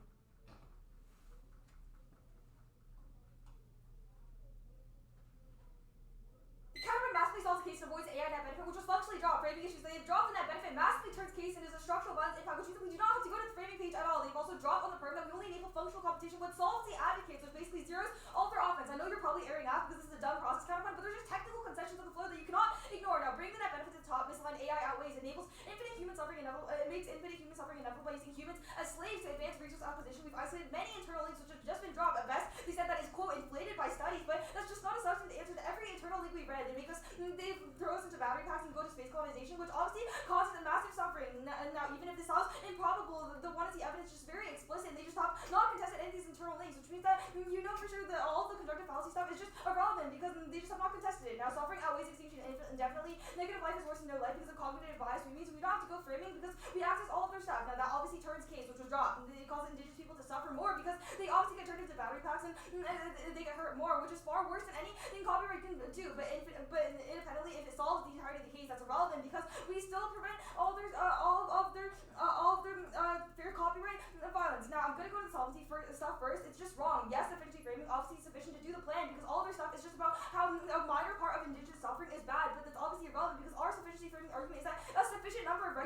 The counterpoint massively solves the case and avoids AI net benefit, which was functionally dropped. Framing issues they have dropped the net benefit massively turns case into a structural violence impact, which means that we do not have to go to the framing page at all. They've also dropped on the perm that we only enable functional competition, which solves the advocates, which basically zeros all of their offense. I know you're probably airing out because this is a dumb process counterpoint, but there's just technical concessions on the floor that you cannot ignore. Now, bring the net benefit to the top, misaligned AI outweighs, enables infinite human suffering inevitable, it makes infinite human suffering inevitable by using humans as slaves to advance resource acquisition. We've isolated many internal links which have just been dropped. At best, they said that is, quote, inflated by studies, but that's just not a substantive answer to every internal link we've read. They make us, they throw us into battery packs and go to space colonization, which obviously causes a massive suffering. Now, even if this sounds improbable, the one is the evidence just very explicit, and they just have not contested any of these internal links, which means that you know for sure that all of the conjunctive fallacy stuff is just irrelevant because they just have not contested it. Now, suffering outweighs extinction indefinitely. Negative life is worse than no life because of cognitive bias, which means we don't have to go framing because we access all of their stuff. Now, that obviously turns case, which was dropped. It causes indigenous people to suffer more because they obviously get turned into battery packs and they get hurt more, which is far worse than anything copyright can do. But independently, if it solves the entirety of the case, that's irrelevant because we still prevent all of their fair copyright violence. Now, I'm gonna go to the solvency stuff first. It's just wrong. Yes, sufficiency framing obviously is sufficient to do the plan because all of their stuff is just about how a minor part of indigenous suffering is bad, but that's obviously irrelevant because our sufficiency framing argument is that a sufficient number of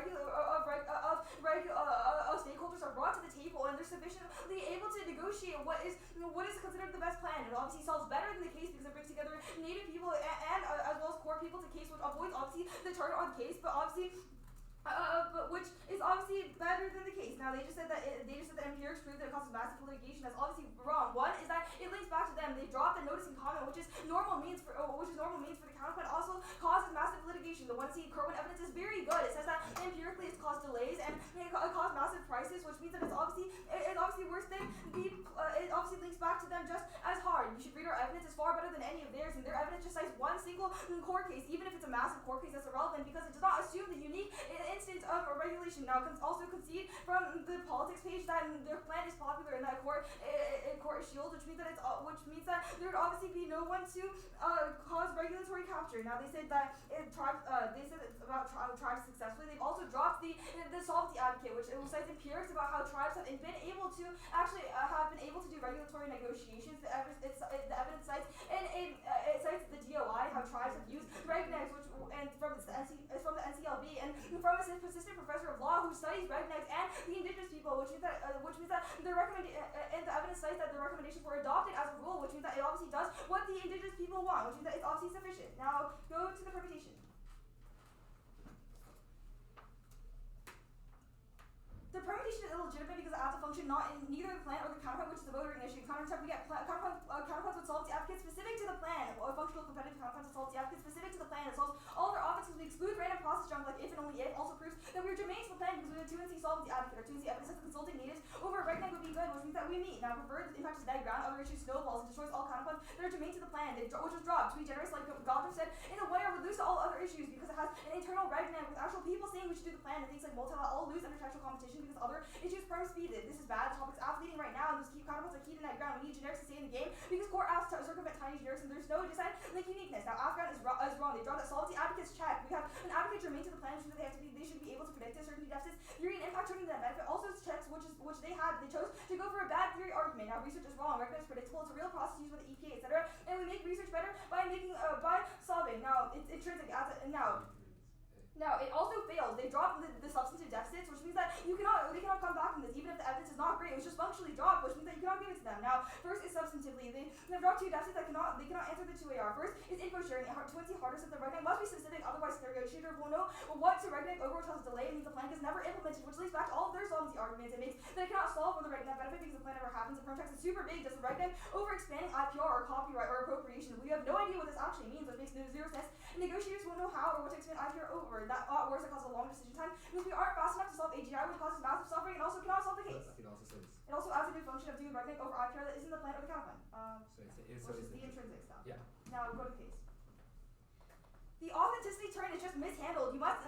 stakeholders are brought to the table and they're sufficiently able to negotiate what is considered the best plan. It obviously solves better than the case because it brings together native people and as well as core people to case, which avoids obviously the turn on case, but obviously. But which is obviously better than the case. Now they just said that empirics prove that it causes massive litigation. That's obviously wrong. One is that it links back to them. They dropped the notice and comment, which is normal means for the counterpoint. Also causes massive litigation. The 1C Kerwin evidence is very good. It says that empirically it's caused delays and it caused massive prices, which means that it's obviously worse than it obviously links back to them just as hard. You should read our evidence. It's far better than any of theirs, and their evidence just cites one single court case, even if it's a massive court case. That's irrelevant because it does not assume the unique instance of a regulation. Now, also concede from the politics page that their plan is popular and that court is shielded, which means that there would obviously be no one to cause regulatory capture. Now, they said that it's about tribes successfully. They've also dropped the solvency advocate, which cites empirics about how tribes have been able to actually do regulatory negotiations. The evidence cites it cites the DOI, how tribes have used regnegs, from the NCLB and from a assistant professor of law who studies regnegs and the indigenous people, which means that the evidence cites that the recommendations were adopted as a rule, which means that it obviously does what the indigenous people want, which means that it's obviously sufficient. Now go to the permutation. The permutation is illegitimate because it adds a function not in neither the plan or the counterpoint, which is the voting issue. Counterpoint, we get counterpoints with solvency advocates specific to the plan, or functional competitive counterpoints with solvency advocates specific to the plan. It solves all of our offenses. We exclude random process jump like if and only if. Also proves that we are germane to the plan because we have 2NC solvency advocate or 2NC evidence that the consulting natives over a regneg would be good, which means that we meet. Now, preferred impact is neg ground. Other issues snowballs and destroys all counterpoints that are germane to the plan, which was dropped. To be generous, like Gotham said, in a way, or reduce all other issues because it has an internal regneg with actual people saying we should do the plan, and things like multi-law all lose under textual competition because other issues perm speeded. This is bad. The topic's athleting right now, and those keep counterpoints are key to net ground. We need generics to stay in the game because court asks to circumvent tiny generics, and there's no design link uniqueness. Now, AFF is wrong. They dropped that solvency advocates check. We have an advocate germane to the plan, which means that they should be able to predict certainty deficits, theory and impact turning to that benefit. Also checks which they had. They chose to go for a bad theory argument. Now, research is wrong. Recognize predictable. It's a real process used by the EPA, etc. And we make research better by solving. Now, it's intrinsic. Now, it also fails. They dropped the substantive deficits, which means that they cannot come back from this, even if the evidence is not great. It was just functionally dropped, which means that you cannot give it to them. Now, first is substantively. They've dropped two deficits that they cannot answer the 2AR. First is info sharing. Twincy harder said the regneg must be specific, otherwise scenario shooter will know what to regneg over tells delay. It means the plan is never implemented, which leads back to all of their solvency arguments. It makes that it cannot solve for the regneg benefit because the plan never happens. The perm text is super big. Does the regneg over expanding IPR or copyright or appropriation? We have no idea what this actually means, which makes zero sense. Negotiators won't know how or what to expand IPR over. That worse, it causes a long decision time. Because we aren't fast enough to solve AGI, which causes massive suffering and also cannot solve the case.
It also says.
It also adds a new function of doing regneg over IPR that isn't the plan or the counterpoint.
So
which is the intrinsic stuff.
Yeah.
Now go to the case. The authenticity mishandled. You must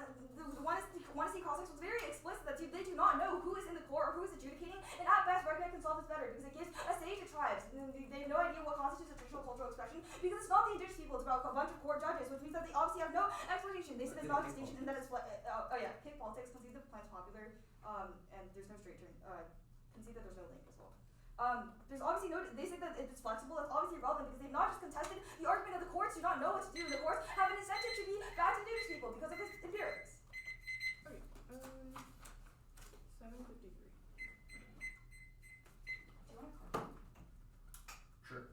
want to see context was very explicit that they do not know who is in the court or who is adjudicating, and at best, Recognize can solve this better because it gives a say to tribes. And they have no idea what constitutes a traditional cultural expression because it's not the indigenous people, it's about a bunch of court judges, which means that they obviously have no explanation. They say there's not a distinction and that it's kick politics, concede the plan's popular, and there's no straight turn. Concede that there's no link as well. There's obviously no, they say that it's flexible, it's obviously irrelevant because they've not just contested the argument of the courts do not know what to do, and the courts have an incentive to be bad to indigenous people because of this empirics.
Okay, 7:53.
Do you want to comment?
Sure.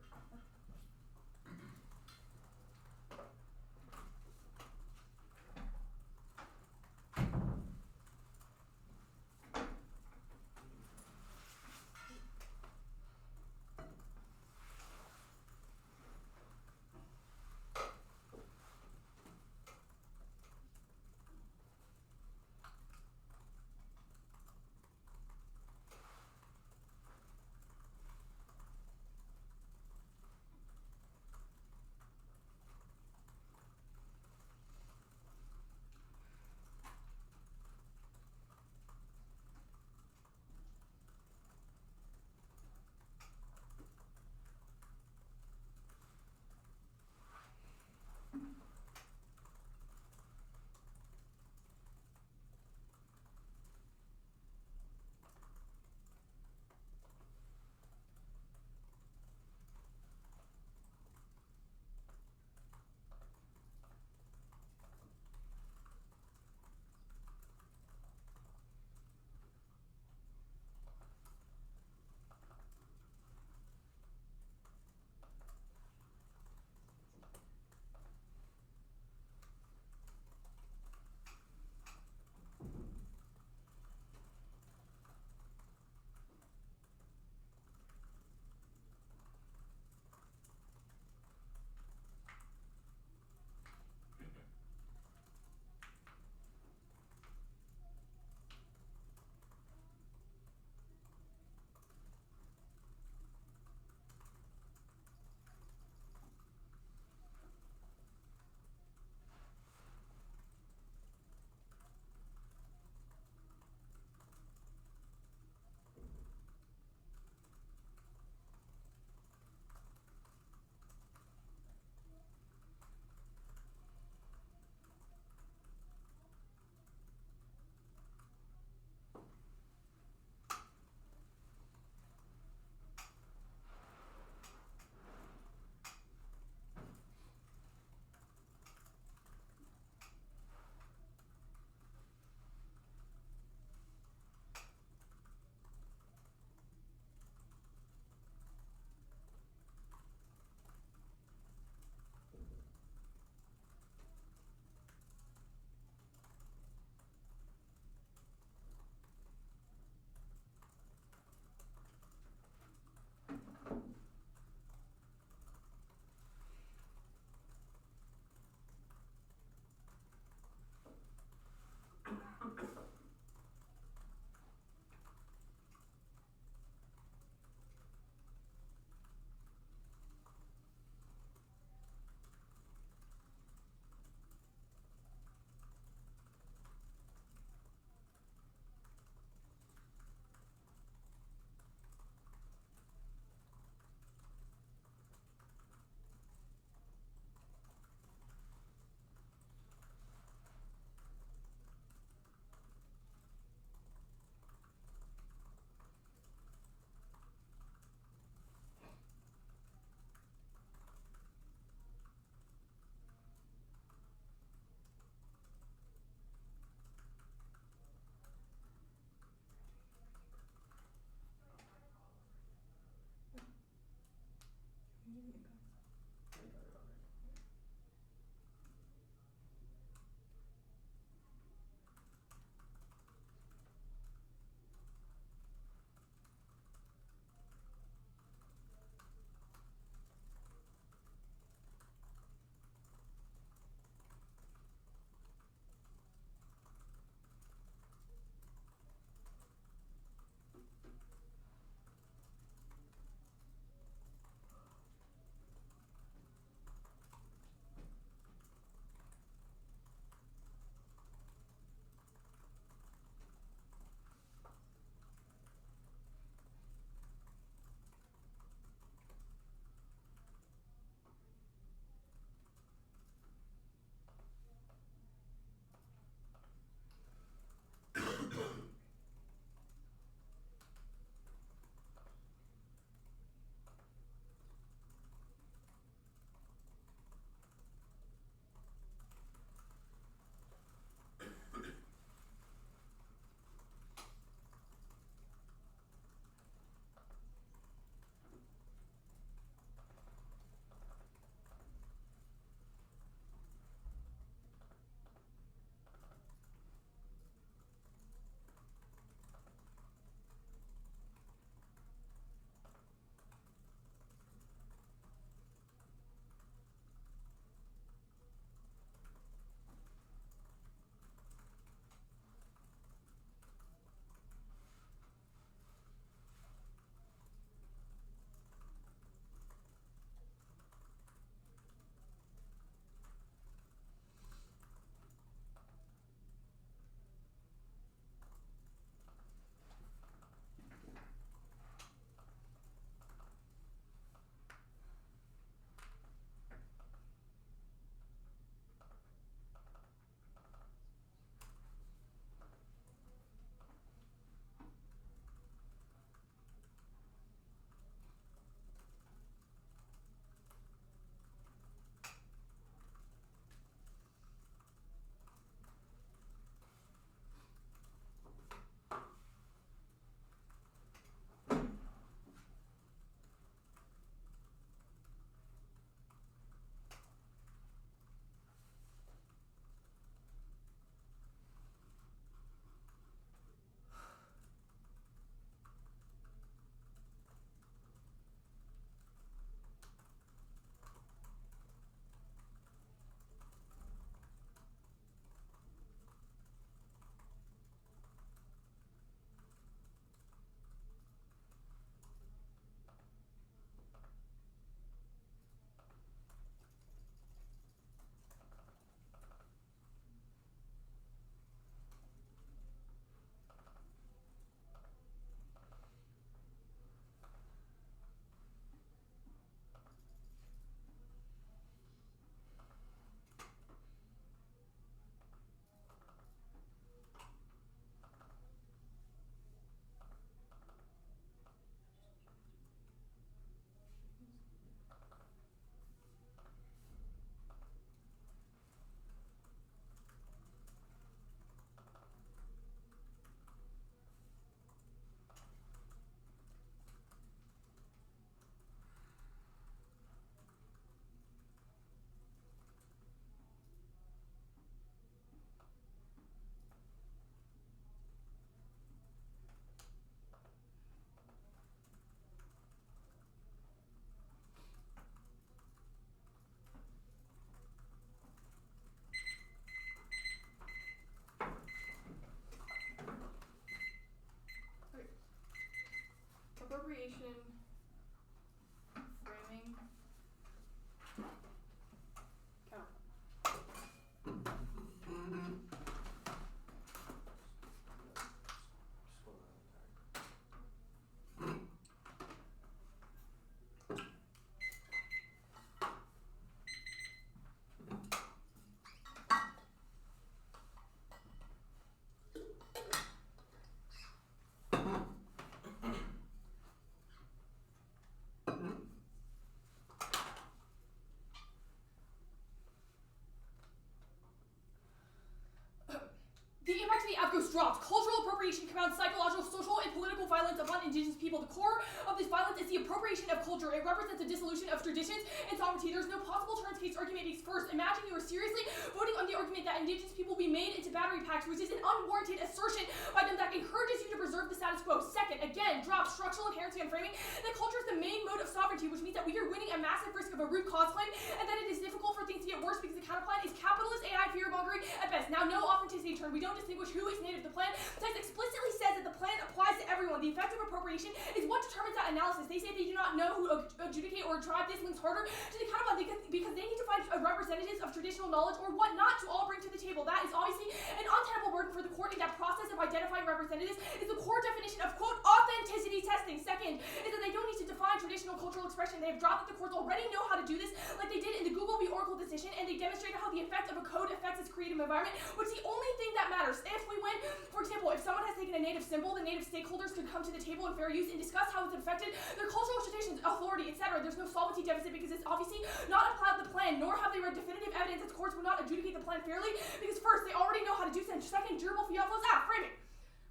the AFF goes dropped. Cultural appropriation commands psychological, social, and political violence upon indigenous people. The core of this violence is the appropriation of culture. It represents the dissolution of traditions and sovereignty. There's no possible turns case argument makes first. Imagine you are seriously voting on the argument that indigenous people be made into battery packs, which is an unwarranted assertion by them that encourages you to preserve the status quo. Second, again, drop structural inherency on framing that culture is the main mode of sovereignty, which means that we are winning a massive risk of a root cause claim, and that it is difficult for things to get worse because the counterplan is capitalist AI fear-mongering at best. Now, no authenticity turn. We don't distinguish who is native. The plan text explicitly says that the plan applies to everyone. The effect of appropriation is what determines that analysis. They say they do not know who adjudicate or tribe. This links harder to the counterplan because they need to find representatives of traditional knowledge or what not to all bring to the table. That is obviously an untenable burden for the court, and that process of identifying representatives is the core definition of, quote, authenticity testing. Second is that they don't need to define traditional cultural expression. They have dropped that the courts already know how to do this, like they did in the Google v. Oracle decision, and they demonstrated how the effect of a code affects its creative environment, which is the only thing that matters. If we win, for example, if someone has taken a native symbol, the native stakeholders could come to the table in fair use and discuss how it's affected their cultural traditions, authority, etc. There's no solvency deficit because it's obviously not applied the plan, nor have they read definitive evidence that courts will not adjudicate the plan fairly, because first, they already know how to do so, and second, durable fiat flows framing.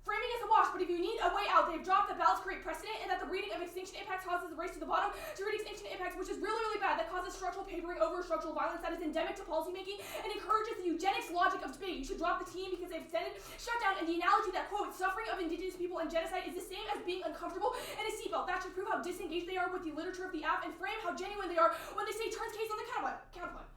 Framing is a wash, but if you need a way out, they've dropped the balance create precedent, and that the reading of extinction impacts causes the race to the bottom to read extinction impacts, which is really, really bad. That causes structural papering over structural violence that is endemic to policymaking and encourages the eugenics logic of debate. You should drop the team because they've extended shutdown, and the analogy that, quote, suffering of indigenous people and genocide is the same as being uncomfortable in a seatbelt. That should prove how disengaged they are with the literature of the app and frame how genuine they are when they say turns case on the counterplan.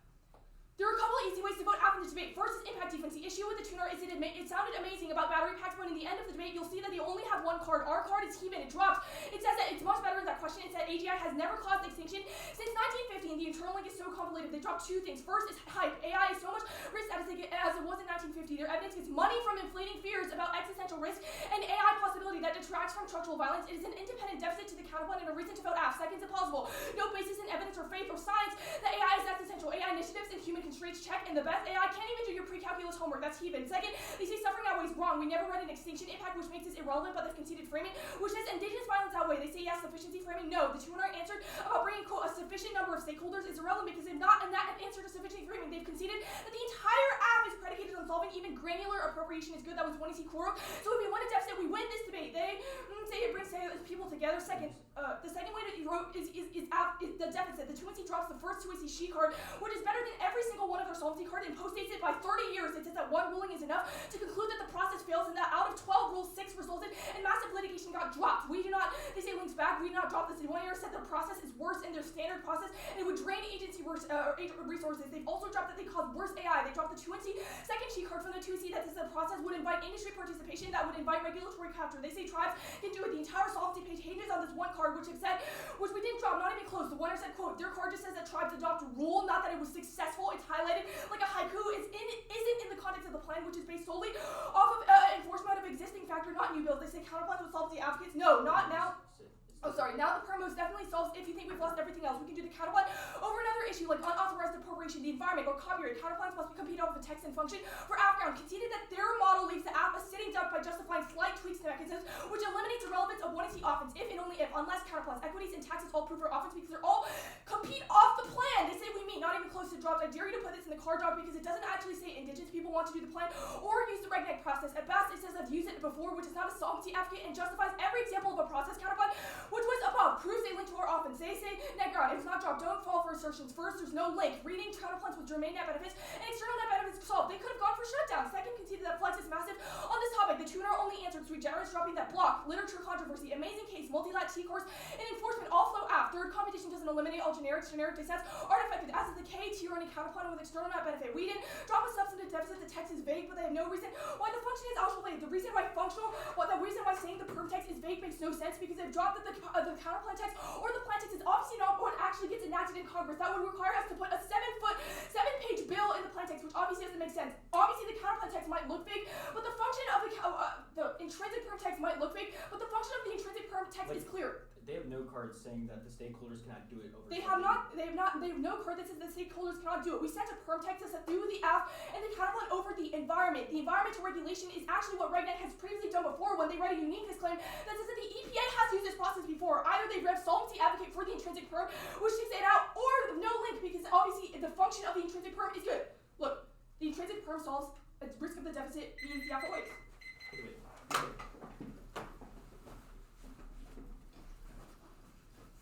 There are a couple of easy ways to vote out in the debate. First is impact defense. The issue with the tuner is it sounded amazing about battery packs, but in the end of the debate, you'll see that they only have one card. Our card is human. It drops. It says that it's much better in that question. It said AGI has never caused extinction since 1950, and the internal link is so convoluted. They dropped two things. First is hype. AI is so much risk as it was in 1950. Their evidence gets money from inflating fears about existential risk and AI possibility that detracts from structural violence. It is an independent deficit to the counterplan and a reason to vote AFF. Second is implausible. No basis in evidence or faith or science that AI is existential. AI initiatives and human constraints check, and the best AI can't even do your pre-calculus homework. That's heathen. Second, they say suffering outweighs wrong. We never read an extinction impact, which makes this irrelevant, but they've conceded framing, which says indigenous violence outweigh. They say yes, sufficiency framing, no. The tuner answered about bringing, quote, a sufficient number of stakeholders is irrelevant because they've not answered a sufficiency framing. They've conceded that the entire app is predicated on solving even granular appropriation is good. That was 20C Kuro. So if we win a deficit, we win this debate. They say it brings people together. Second, the second way that you wrote is the deficit. The 2NC drops the first 2NC she card, which is better than every single one of their solvency cards, and postdates it by 30 years. It says that one ruling is enough to conclude that the process fails, and that out of 12 rules, 6 resulted and massive litigation got dropped. We do not, they say links back, we do not drop this. One year said the process is worse in their standard process, and it would drain agency resources. They've also dropped that they cause worse AI. They dropped the 2NC second sheet card from the 2C that says the process would invite industry participation, that would invite regulatory capture. They say tribes can do it. The entire solvency page hinges on this one card, which we didn't drop, not even close. The winner said, quote, their card just says that tribes adopt rule, not that it was successful. It's highlighted like a haiku. Isn't in the context of the plan, which is based solely off of enforcement of existing factor, not new bills. They say counterplans would solve the advocates. No, not now. Oh, sorry. Now the perm most definitely solves if you think we've lost everything else. We can do the counterplan over another issue like unauthorized appropriation, the environment, or copyright. Counterplans must compete off of the text and function. For AFF, conceded that their model leaves the app a sitting duck by justifying slight tweaks to mechanisms, which eliminates the relevance of 1AC offense, if and only if, unless counterplans, equities, and taxes all prove for offense because they're all compete off the plan. They say we meet, not even close to dropped. I dare you to put this in the card doc because it doesn't actually say indigenous people want to do the plan or use the NEG process. At best, it says I've used it before, which is not a solvency advocate and justifies every example of a process counterplan, which was above. Proves a link to our offense. They say NEG ground. If it's not dropped, don't fall for assertions. First, there's no link. Reading counterplans with germane net benefits and external net benefits solved. They could have gone for shutdown. Second, conceded that flex is massive on this topic. The tuner only answered sweet generous dropping that block. Literature controversy. Amazing case. Multi-lat T-course and enforcement all flow app. Third, competition doesn't eliminate all generic dissents aren't affected, as is the K tyranny counterplan with external net benefit. We didn't drop a substantive deficit. The text is vague, but they have no reason why the function is outlaid. The reason why saying the perm text is vague makes no sense because they've dropped that the counterplan text or the plan text is obviously not what actually gets enacted in Congress. That would require us to put a 7-page bill in the plan text, which obviously doesn't make sense. Obviously, the counterplan text might look big, but the function of the intrinsic perm text might look big, but the function of the intrinsic perm text is clear.
They have no card saying that the stakeholders cannot do it over.
They have no card that says the stakeholders cannot do it. We sent a perm text through the AFF and the counterplan over the environment. The environmental regulation is actually what RegNet has previously done before when they write a uniqueness claim that says that the EPA has used this process before. Either they rev solvency advocate for the intrinsic perm, which takes it out, or no link because obviously the function of the intrinsic perm is good. Look, the intrinsic perm solves a risk of the deficit means the alpha weight.
Take it away.